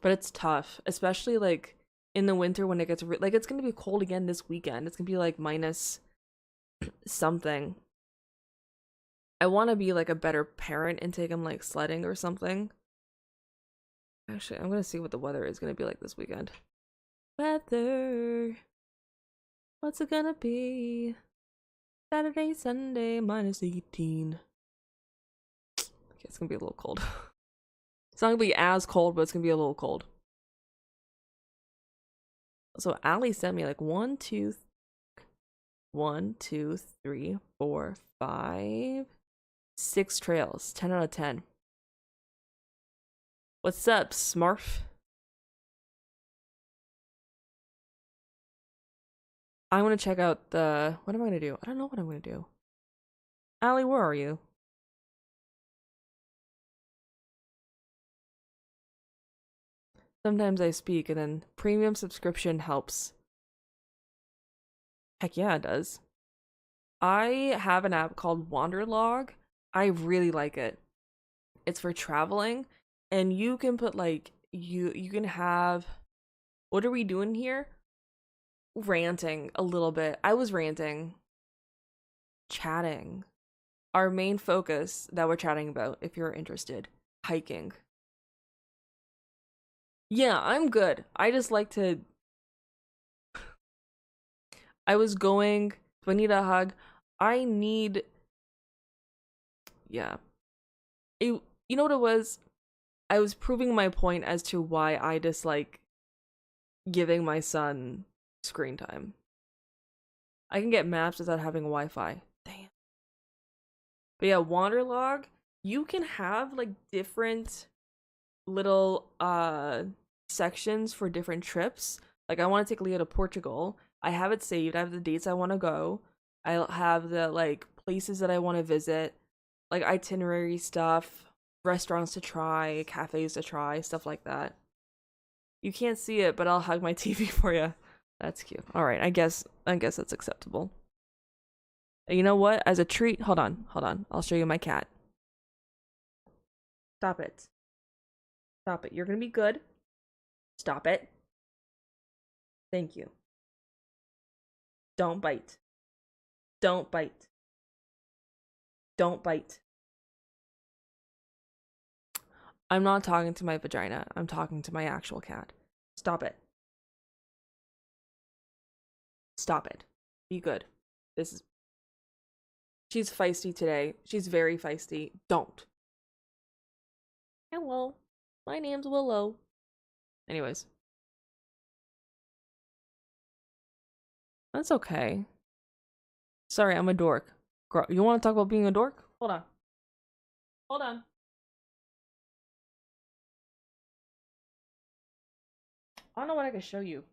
But it's tough, especially like in the winter when it gets like it's gonna be cold again this weekend. It's gonna be like minus something. I want to be like a better parent and take him like sledding or something. Actually, I'm gonna see what the weather is gonna be like this weekend. Weather. What's it gonna be? Saturday, Sunday, minus 18. Okay, it's gonna be a little cold. It's not gonna be as cold, but it's gonna be a little cold. So Allie sent me like 6 trails. 10 out of 10. What's up, Smurf? I'm gonna check out the. What am I gonna do? I don't know what I'm gonna do. Allie, where are you? Sometimes I speak and then premium subscription helps. Heck yeah, it does. I have an app called Wanderlog. I really like it. It's for traveling, and you can put like you can have. What are we doing here? Ranting a little bit. I was ranting, chatting. Our main focus that we're chatting about, if you're interested, hiking. Yeah, I'm good. I just like to. I was going. Do I need a hug? I need. Yeah. You know what it was? I was proving my point as to why I dislike giving my son screen time. I can get maps without having Wi-Fi. Damn. But yeah, Wanderlog, you can have like different little sections for different trips. Like I want to take Leo to Portugal. I have it saved. I have the dates I want to go. I have the like places that I want to visit, like itinerary stuff, restaurants to try, cafes to try, stuff like that. You can't see it, but I'll hug my TV for you. That's cute. All right, I guess that's acceptable. And you know what? As a treat, hold on. I'll show you my cat. Stop it. Stop it. You're gonna be good. Stop it. Thank you. Don't bite. Don't bite. Don't bite. I'm not talking to my vagina. I'm talking to my actual cat. Stop it. Stop it. Be good. This is. She's feisty today. She's very feisty. Don't. Hello. My name's Willow. Anyways, that's okay. Sorry, I'm a dork. Girl, you want to talk about being a dork? Hold on. Hold on. I don't know what I can show you.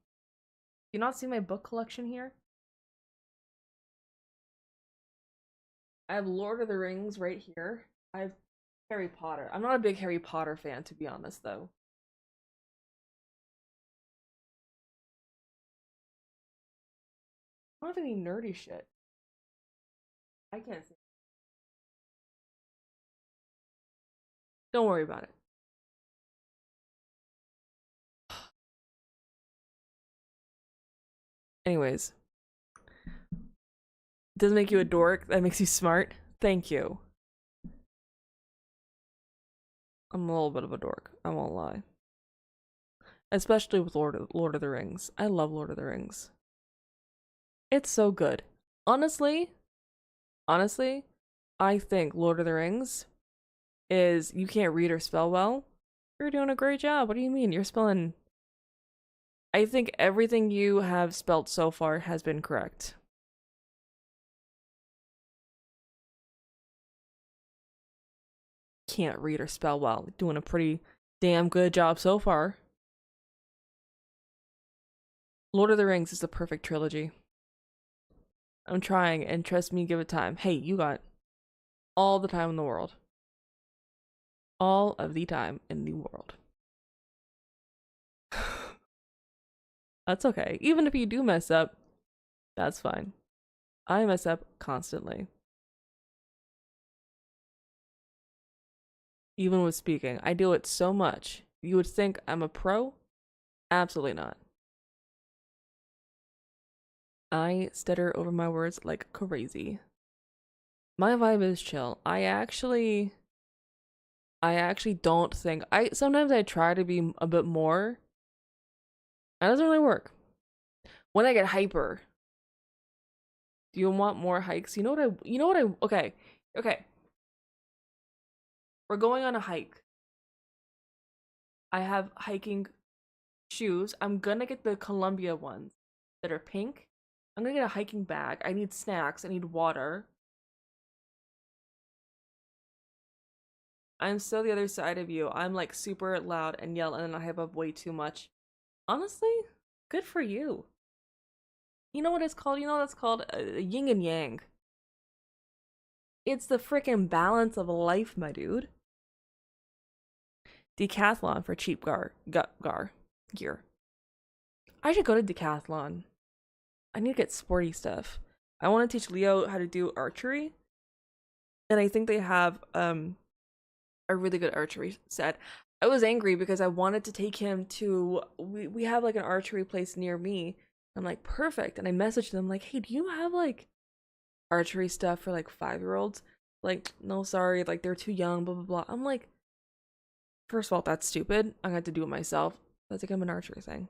You not see my book collection here? I have Lord of the Rings right here. I have Harry Potter. I'm not a big Harry Potter fan, to be honest, though. I don't have any nerdy shit. I can't see. Don't worry about it. Anyways, doesn't make you a dork. That makes you smart. Thank you. I'm a little bit of a dork. I won't lie. Especially with Lord of the Rings. I love Lord of the Rings. It's so good. Honestly, honestly, I think Lord of the Rings is you can't read or spell well. You're doing a great job. What do you mean? You're spelling. I think everything you have spelt so far has been correct. Can't read or spell well. Doing a pretty damn good job so far. Lord of the Rings is the perfect trilogy. I'm trying, and trust me, give it time. Hey, you got all the time in the world. All of the time in the world. That's okay. Even if you do mess up, that's fine. I mess up constantly. Even with speaking, I do it so much. You would think I'm a pro? Absolutely not. I stutter over my words like crazy. My vibe is chill. I actually don't think I sometimes I try to be a bit more. That doesn't really work. When I get hyper, do you want more hikes? Okay. Okay. We're going on a hike. I have hiking shoes. I'm gonna get the Columbia ones that are pink. I'm gonna get a hiking bag. I need snacks. I need water. I'm still the other side of you. I'm like super loud and yell, and then I have up way too much. Honestly, good for you. You know what it's called? You know what it's called? Yin and yang. It's the freaking balance of life, my dude. Decathlon for cheap gear. I should go to Decathlon. I need to get sporty stuff. I want to teach Leo how to do archery, and I think they have a really good archery set. I was angry because I wanted to take him to we have like an archery place near me. I'm like, perfect. And I messaged them like, hey, do you have like archery stuff for like 5-year-olds? Like, no, sorry, like they're too young, blah blah blah. I'm like, first of all, that's stupid. I got to do it myself. That's like I'm an archery thing.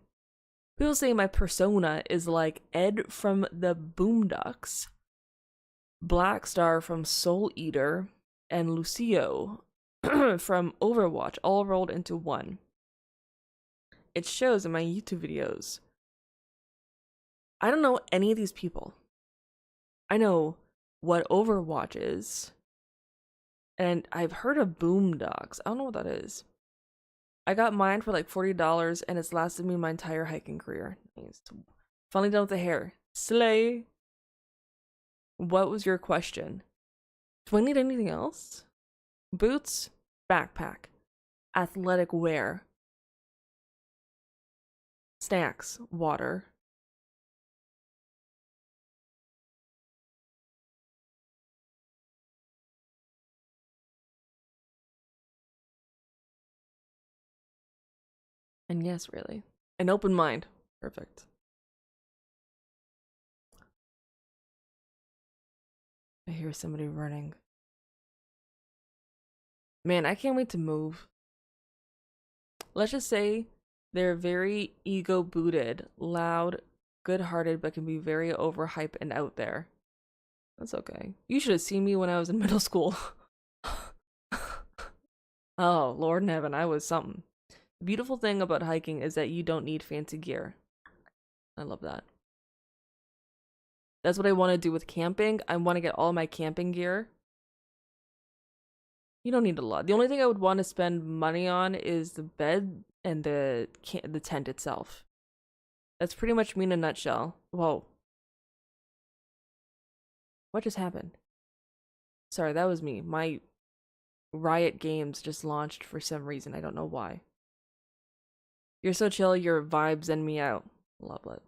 People say my persona is like Ed from the Boondocks, Black Star from Soul Eater, and Lucio from Overwatch all rolled into one. It shows in my YouTube videos. I don't know any of these people. I know what Overwatch is, and I've heard of Boondocks. I don't know what that is. I got mine for like $40, and it's lasted me my entire hiking career. Nice. Finally done with the hair. Slay. What was your question? Do I need anything else? Boots, backpack, athletic wear, snacks, water. And yes, really. An open mind. Perfect. I hear somebody running. Man, I can't wait to move. Let's just say they're very ego booted, loud, good hearted, but can be very overhyped and out there. That's okay. You should have seen me when I was in middle school. Oh, Lord in heaven, I was something. The beautiful thing about hiking is that you don't need fancy gear. I love that. That's what I want to do with camping. I want to get all my camping gear. You don't need a lot. The only thing I would want to spend money on is the bed and the tent itself. That's pretty much me in a nutshell. Whoa. What just happened? Sorry, that was me. My Riot Games just launched for some reason. I don't know why. You're so chill, your vibes send me out. Love it.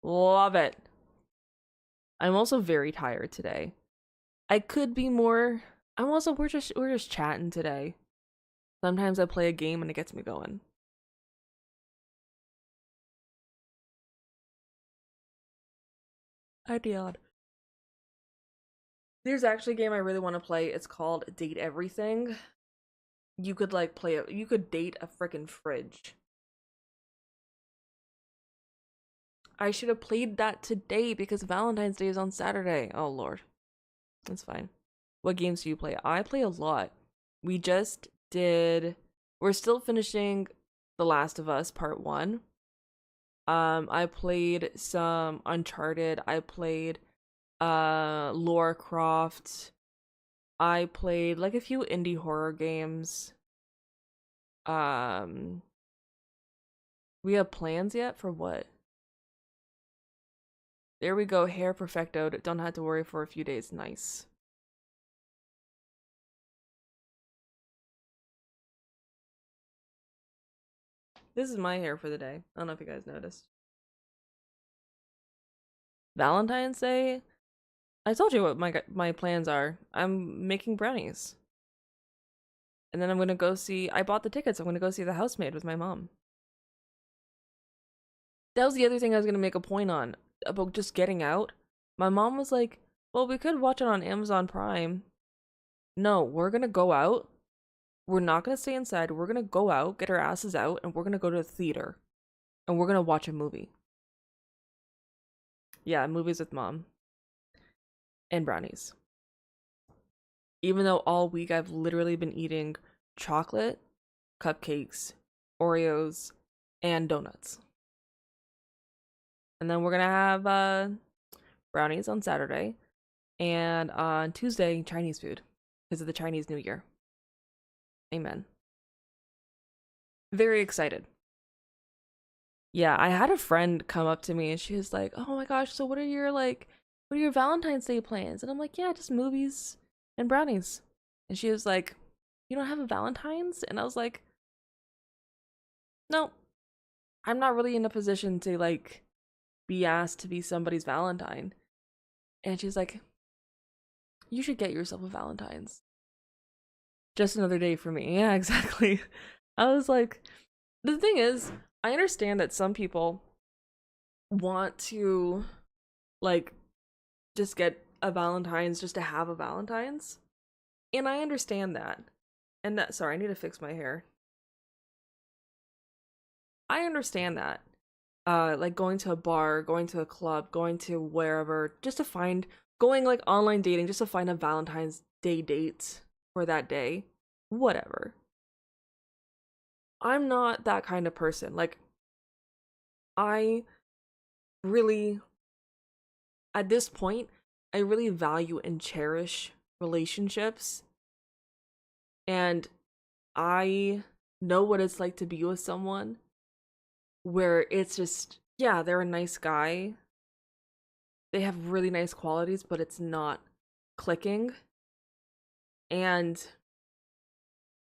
Love it. I'm also very tired today. I could be more. We're just chatting today. Sometimes I play a game and it gets me going. Ideal. There's actually a game I really want to play. It's called Date Everything. You could like play it. You could date a freaking fridge. I should have played that today because Valentine's Day is on Saturday. Oh lord. That's fine. What games do you play? I play a lot. We just did we're still finishing The Last of Us Part 1. I played some Uncharted. I played Lara Croft. I played like a few indie horror games. Um we have plans yet for what? There we go, hair perfectoed. Don't have to worry for a few days. Nice. This is my hair for the day. I don't know if you guys noticed. Valentine's Day? I told you what my plans are. I'm making brownies. And then I'm gonna go see I bought the tickets. I'm gonna go see The Housemaid with my mom. That was the other thing I was gonna make a point on about just getting out. My mom was like, well, we could watch it on Amazon Prime. No, we're gonna go out. We're not gonna stay inside. We're gonna go out, get our asses out, and we're gonna go to the theater. And we're gonna watch a movie. Yeah, movies with mom. And brownies. Even though all week I've literally been eating chocolate, cupcakes, Oreos, and donuts. And then we're gonna have brownies on Saturday, and on Tuesday, Chinese food because of the Chinese New Year. Amen. Very excited. Yeah, I had a friend come up to me and she was like, "Oh my gosh, so what are your Valentine's Day plans?" And I'm like, "Yeah, just movies and brownies." And she was like, "You don't have a Valentine's?" And I was like, "No, I'm not really in a position to like be asked to be somebody's Valentine." And she's like, "You should get yourself a Valentine's." Just another day for me. Yeah, exactly. I was like, the thing is, I understand that some people want to like just get a Valentine's just to have a Valentine's. And I understand that. And that, sorry, I need to fix my hair. I understand that. Like going to a bar, going to a club, going to wherever, just to find, going like online dating, just to find a Valentine's Day date for that day. Whatever. I'm not that kind of person. Like, I really, at this point, I really value and cherish relationships. And I know what it's like to be with someone where it's just, yeah, they're a nice guy. They have really nice qualities, but it's not clicking. And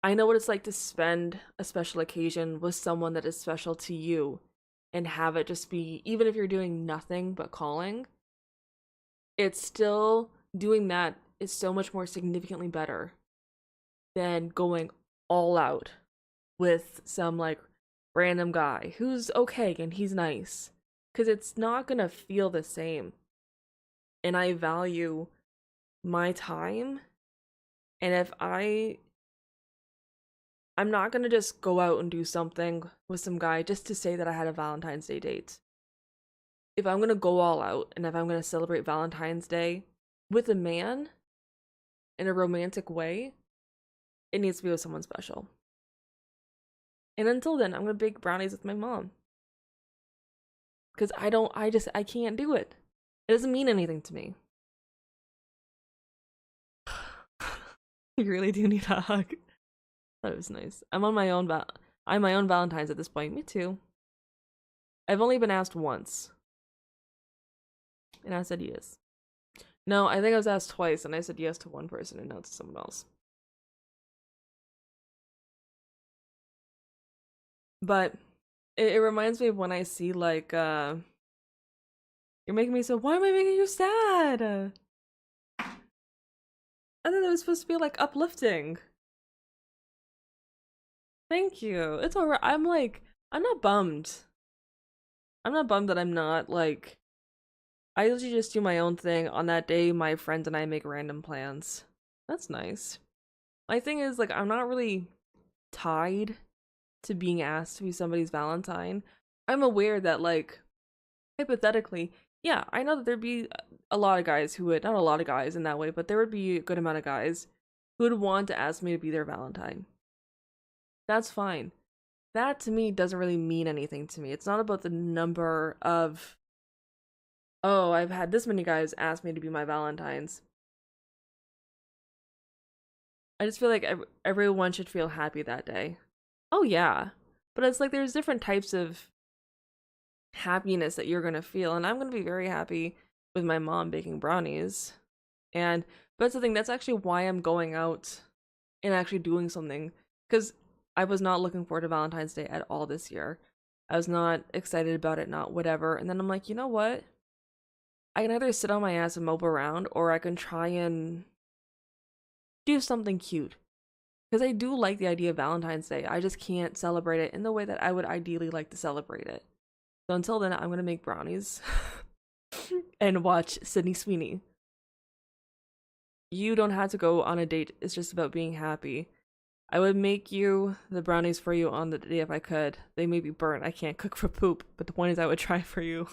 I know what it's like to spend a special occasion with someone that is special to you and have it just be, even if you're doing nothing but calling, it's still doing that is so much more significantly better than going all out with some like random guy who's okay and he's nice. Because it's not gonna feel the same. And I value my time. And if I'm not gonna just go out and do something with some guy just to say that I had a Valentine's Day date. If I'm gonna go all out and if I'm gonna celebrate Valentine's Day with a man in a romantic way, it needs to be with someone special. And until then, I'm gonna bake brownies with my mom. Because I can't do it. It doesn't mean anything to me. You really do need a hug. That was nice. I'm my own Valentine's at this point. Me too. I've only been asked once. And I said yes. No, I think I was asked twice and I said yes to one person and no to someone else. But it reminds me of when I see like you're making me so why am I making you sad? I thought it was supposed to be like uplifting. Thank you. It's alright. I'm not bummed. I'm not bummed that I'm not like I usually just do my own thing. On that day, my friends and I make random plans. That's nice. My thing is like I'm not really tied to being asked to be somebody's Valentine. I'm aware that like hypothetically, yeah, I know that there'd be a lot of guys who would, not a lot of guys in that way, but there would be a good amount of guys who would want to ask me to be their Valentine. That's fine. That to me doesn't really mean anything to me. It's not about the number of, oh, I've had this many guys ask me to be my Valentines. I just feel like everyone should feel happy that day. Oh, yeah. But it's like there's different types of happiness that you're gonna feel, and I'm gonna be very happy with my mom baking brownies. And but that's the thing, that's actually why I'm going out and actually doing something, because I was not looking forward to Valentine's Day at all this year. I was not excited about it, not whatever. And then I'm like, you know what? I can either sit on my ass and mope around, or I can try and do something cute. Because I do like the idea of Valentine's Day. I just can't celebrate it in the way that I would ideally like to celebrate it. So until then, I'm gonna make brownies and watch Sydney Sweeney. You don't have to go on a date. It's just about being happy. I would make you the brownies for you on the day if I could. They may be burnt. I can't cook for poop, but the point is I would try for you.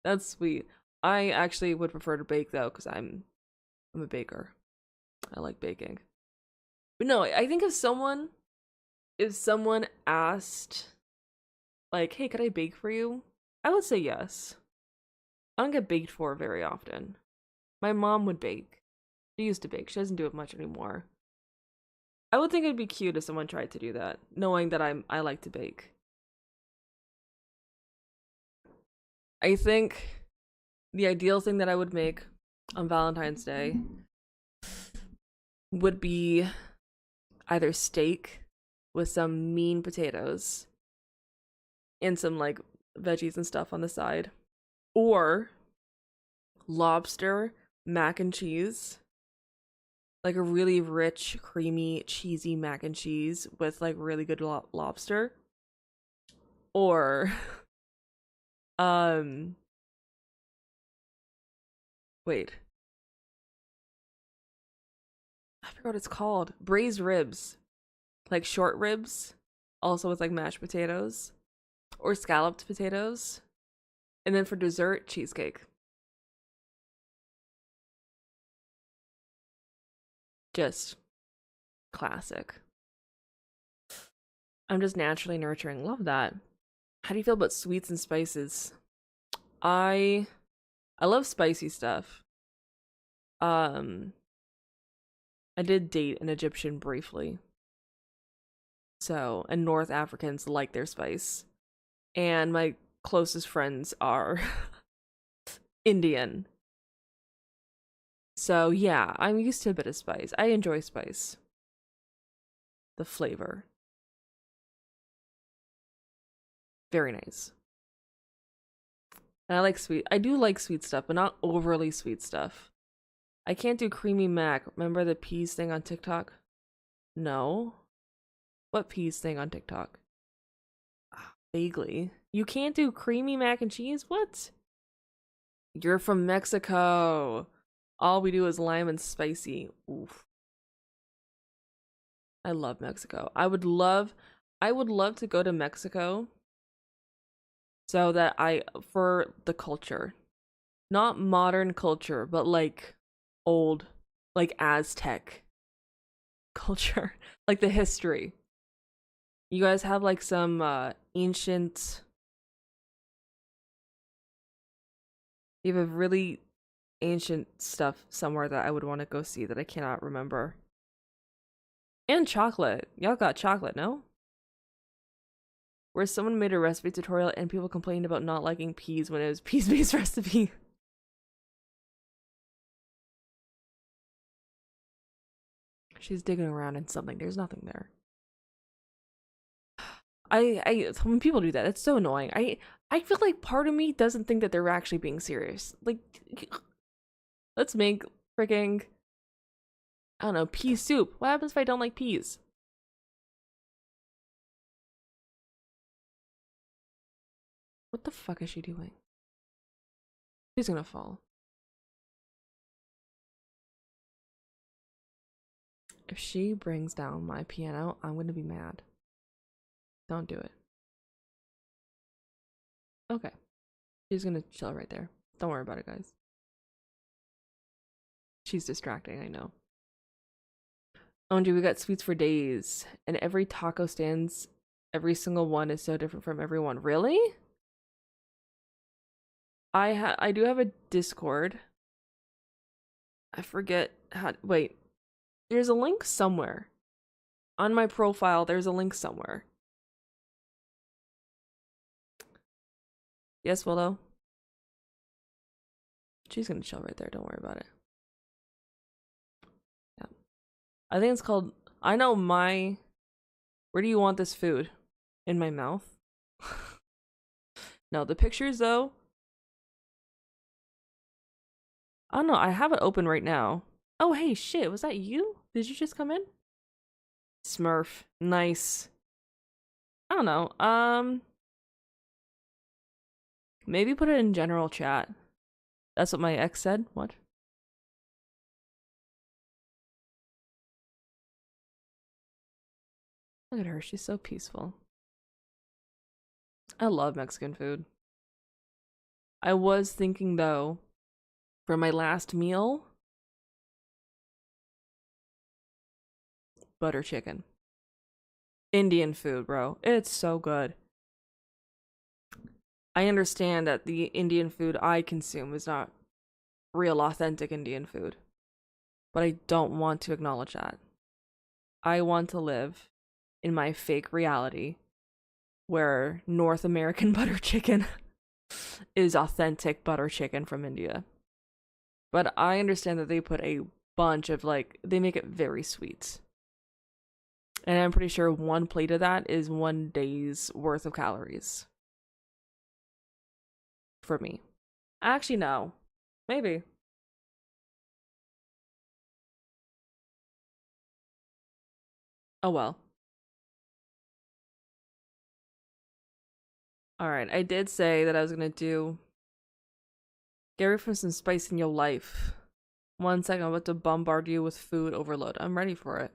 That's sweet. I actually would prefer to bake though, because I'm a baker. I like baking. But no, I think if someone asked like, hey, could I bake for you? I would say yes. I don't get baked for very often. My mom would bake. She used to bake. She doesn't do it much anymore. I would think it'd be cute if someone tried to do that, knowing that I like to bake. I think the ideal thing that I would make on Valentine's Day would be either steak with some mean potatoes and some like veggies and stuff on the side, or lobster mac and cheese, like a really rich, creamy, cheesy mac and cheese with like really good lobster, or wait, I forgot what it's called. Braised ribs, like short ribs, also with like mashed potatoes or scalloped potatoes, and then for dessert, cheesecake. Just classic. I'm just naturally nurturing. Love that. How do you feel about sweets and spices? I I love spicy stuff. Um, I did date an Egyptian briefly. So, and North Africans like their spice. And my closest friends are Indian. So, yeah, I'm used to a bit of spice. I enjoy spice. The flavor. Very nice. And I like sweet. I do like sweet stuff, but not overly sweet stuff. I can't do creamy mac. Remember the peas thing on TikTok? No. What peas thing on TikTok? Vaguely. You can't do creamy mac and cheese? What? You're from Mexico. All we do is lime and spicy. Oof. I love Mexico. I would love to go to Mexico so that for the culture. Not modern culture, but like old, like Aztec culture, like the history. You guys have like some ancient, you have a really ancient stuff somewhere that I would want to go see that I cannot remember. And chocolate. Y'all got chocolate, no? Where someone made a recipe tutorial and people complained about not liking peas when it was peas-based recipe. She's digging around in something. There's nothing there. When people do that, it's so annoying. I feel like part of me doesn't think that they're actually being serious. Like, let's make freaking, I don't know, pea soup. What happens if I don't like peas? What the fuck is she doing? She's gonna fall. If she brings down my piano, I'm gonna be mad. Don't do it. Okay. She's gonna chill right there. Don't worry about it, guys. She's distracting, I know. Oh, dude, we got sweets for days. And every taco stands, every single one is so different from everyone. Really? I do have a Discord. I forget how. Wait, there's a link somewhere on my profile. There's a link somewhere. Yes, Willow. She's gonna chill right there. Don't worry about it. Yeah, I think it's called. I know my. Where do you want this food? In my mouth? No, the pictures though. I don't know. I have it open right now. Oh, hey, shit. Was that you? Did you just come in? Smurf. Nice. I don't know. Maybe put it in general chat. That's what my ex said. What? Look at her. She's so peaceful. I love Mexican food. I was thinking, though, for my last meal, butter chicken. Indian food, bro. It's so good. I understand that the Indian food I consume is not real, authentic Indian food. But I don't want to acknowledge that. I want to live in my fake reality where North American butter chicken is authentic butter chicken from India. But I understand that they put a bunch of, like, they make it very sweet. And I'm pretty sure one plate of that is 1 day's worth of calories. For me. Actually, no. Maybe. Oh well. Alright, I did say that I was gonna do get rid of some spice in your life. 1 second, I'm about to bombard you with food overload. I'm ready for it.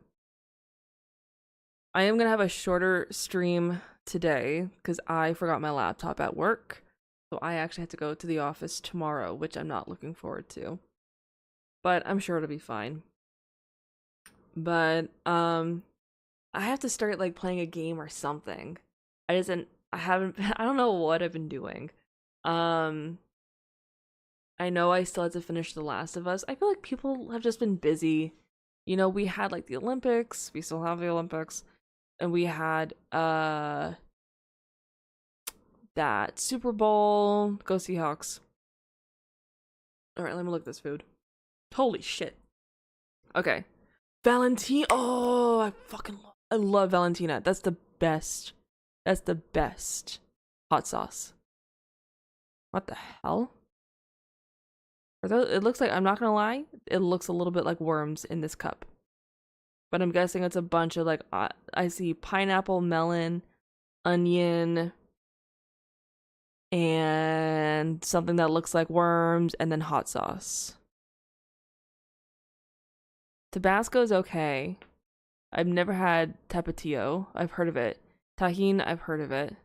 I am gonna have a shorter stream today because I forgot my laptop at work. So I actually had to go to the office tomorrow, which I'm not looking forward to. But I'm sure it'll be fine. But I have to start like playing a game or something. I haven't I don't know what I've been doing. I know I still had to finish The Last of Us. I feel like people have just been busy. You know, we had like the Olympics, we still have the Olympics, and we had that Super Bowl. Go Seahawks. Alright, let me look at this food. Holy shit. Okay. Valentina. Oh, I love Valentina. That's the best. That's the best hot sauce. What the hell? It looks like, I'm not gonna lie, it looks a little bit like worms in this cup. But I'm guessing it's a bunch of like, I see pineapple, melon, onion, and something that looks like worms, and then hot sauce. Tabasco's okay. I've never had tapatio. I've heard of it. Tajin, I've heard of it.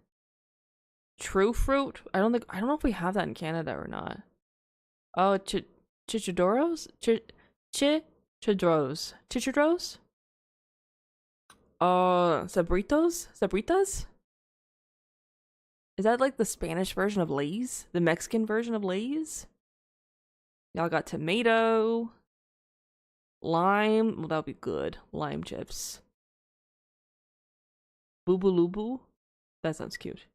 True fruit? I don't know if we have that in Canada or not. Oh, chichadoros? Chichadros. Chichadros? Sabritos? Sabritas? Is that like the Spanish version of Lay's? The Mexican version of Lay's? Y'all got tomato, lime. Well, that would be good. Lime chips. Boobaloo. That sounds cute.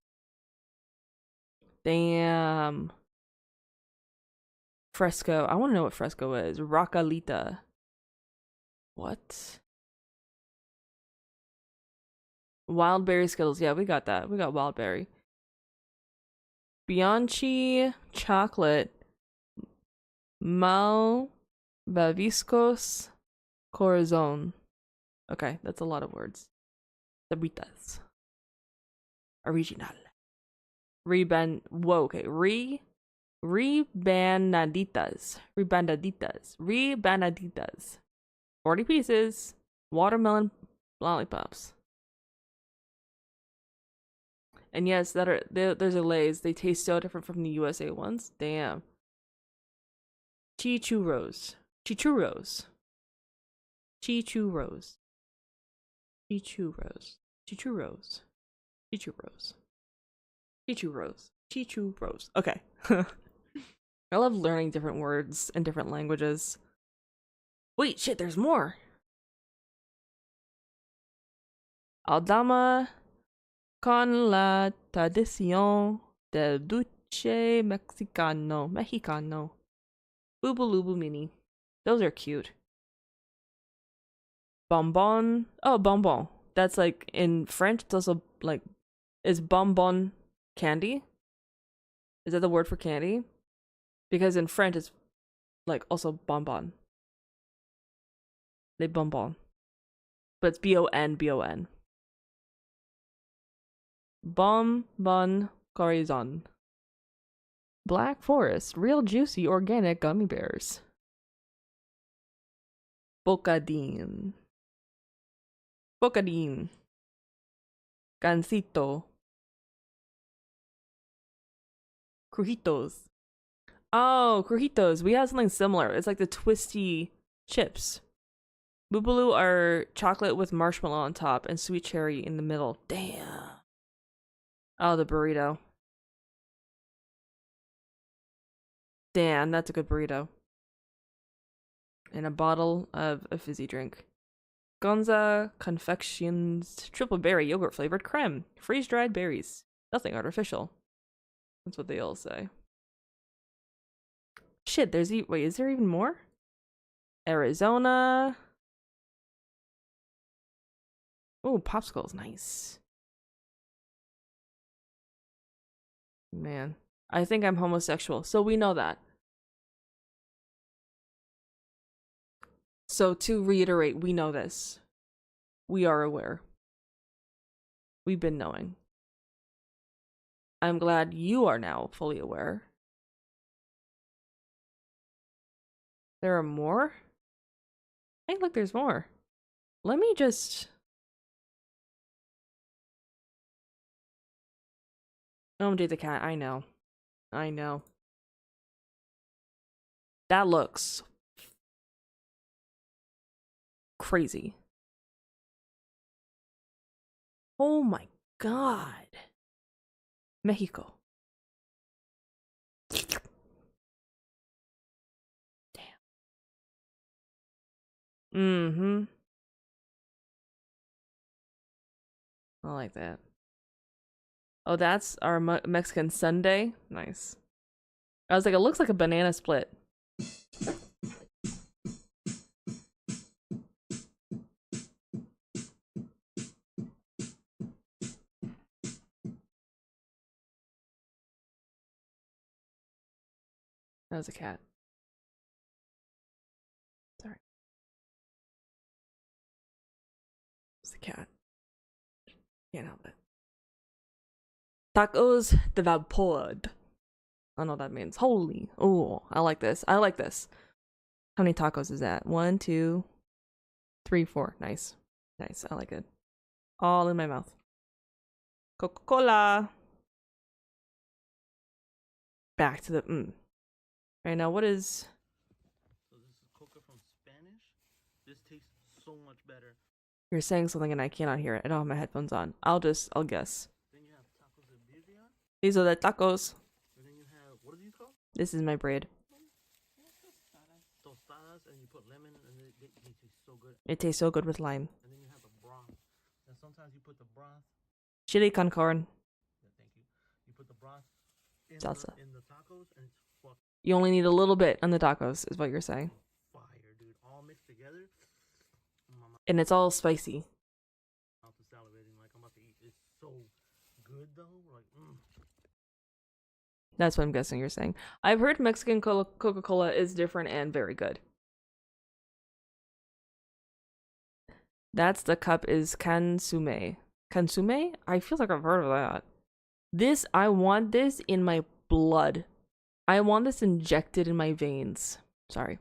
Damn. Fresco. I want to know what Fresco is. Rockalita. What? Wild berry Skittles. Yeah, we got that. We got wild berry. Bianchi chocolate. Malvaviscos corazon. Okay, that's a lot of words. Sabritas. Original. Whoa, okay. Rebanaditas. 40 pieces. Watermelon lollipops. And yes, there's a Lay's. They taste so different from the USA ones. Damn. Chichurros. Chichurros. Chichurros. Chichurros. Chichurros. Chichurros. Chichurros. Chichurros. Okay. I love learning different words in different languages. Wait, shit, there's more. Aldama con la tradición del dulce mexicano. Boobaloobo mini. Those are cute. Bonbon. Oh, bonbon. That's like in French. It's also like, is bonbon candy? Is that the word for candy? Because in French it's like also bonbon. Les bonbons. But it's B-O-N. Bonbon corazon. Black Forest. Real juicy organic gummy bears. Bocadin. Gansito. Crujitos. Oh, crujitos. We have something similar. It's like the twisty chips. Boobaloo are chocolate with marshmallow on top and sweet cherry in the middle. Damn. Oh, the burrito. Damn, that's a good burrito. And a bottle of a fizzy drink. Gonza Confections triple berry yogurt flavored creme. Freeze dried berries. Nothing artificial. That's what they all say. Shit, wait, is there even more? Arizona. Oh, popsicles, nice. Man, I think I'm homosexual, so we know that. So to reiterate, we know this. We are aware. We've been knowing. I'm glad you are now fully aware. There are more? Hey, look, there's more. Let me just... OMG the cat, I know. I know. That looks... crazy. Oh my god. Mexico. Damn. Mm-hmm. I like that. Oh, that's our Mexican sundae. Nice. I was like, it looks like a banana split. That was a cat. Sorry. It's a cat. Can't help it. Tacos de vapor. I don't know what that means. Holy. Oh, I like this. I like this. How many tacos is that? 1, 2, 3, 4. Nice. Nice. I like it. All in my mouth. Coca-Cola. Back to the Right now, what is... So this is Coca from Spanish. This tastes so much better. You're saying something and I cannot hear it. I don't have my headphones on. I'll guess. Then you have tacos de birria. These are the tacos. And then you have, what are these called? This is my braid. Tostadas, and you put lemon, and they taste so good. It tastes so good with lime. And then you have the broth. And sometimes you put the broth. Chili con carne. Yeah, thank you. You put the broth in the tacos, and it's fucking You only need a little bit on the tacos, is what you're saying. fire, dude. All mixed together. And it's all spicy. Mouth is salivating like I'm about to eat. It's so good though. Like, That's what I'm guessing you're saying. I've heard Mexican Coca-Cola is different and very good. That's the cup is Kansume. Kansume? I feel like I've heard of that. This, I want this in my blood. I want this injected in my veins. Sorry.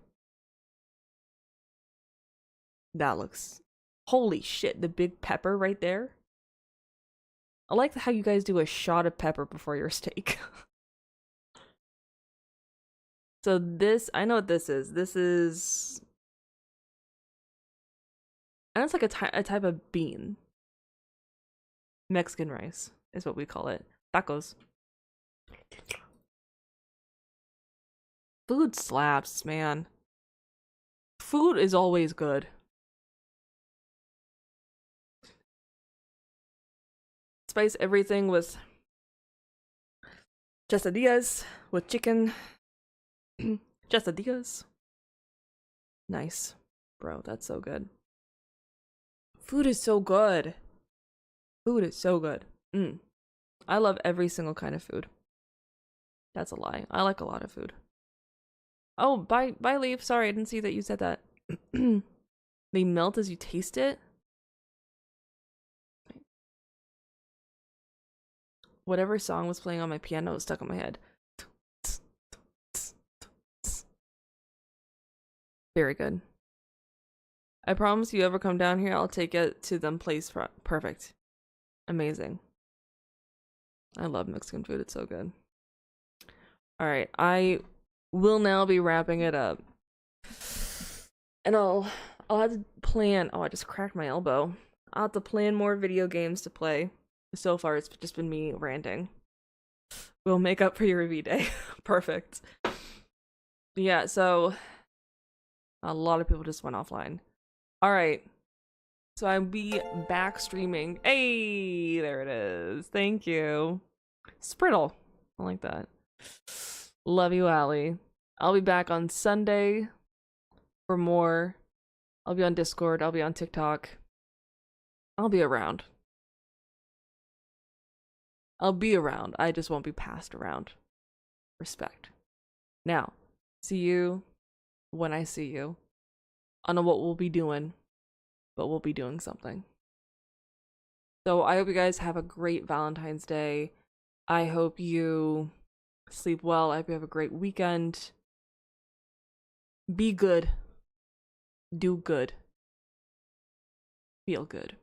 That looks... Holy shit, the big pepper right there. I like how you guys do a shot of pepper before your steak. So this, I know what this is. This is, and it's like a type of bean. Mexican rice is what we call it. Tacos. Food slaps, man. Food is always good. Spice everything with quesadillas, with chicken. Quesadillas. Nice. Bro, that's so good. Food is so good. Food is so good. I love every single kind of food. That's a lie. I like a lot of food. Oh, bye, Leaf. Sorry, I didn't see that you said that. They melt as you taste it. Whatever song was playing on my piano was stuck in my head. Very good. I promise you ever come down here, I'll take it to them place. Perfect. Amazing. I love Mexican food. It's so good. All right, I will now be wrapping it up. And I'll have to plan. Oh, I just cracked my elbow. I'll have to plan more video games to play. So far, it's just been me ranting. We'll make up for your Vday. Perfect. Yeah, so a lot of people just went offline. All right. So I'll be back streaming. Hey, there it is. Thank you. Spriddle. I like that. Love you, Allie. I'll be back on Sunday for more. I'll be on Discord. I'll be on TikTok. I'll be around. I'll be around. I just won't be passed around. Respect. Now, see you when I see you. I don't know what we'll be doing, but we'll be doing something. So I hope you guys have a great Valentine's Day. I hope you sleep well. I hope you have a great weekend. Be good. Do good. Feel good.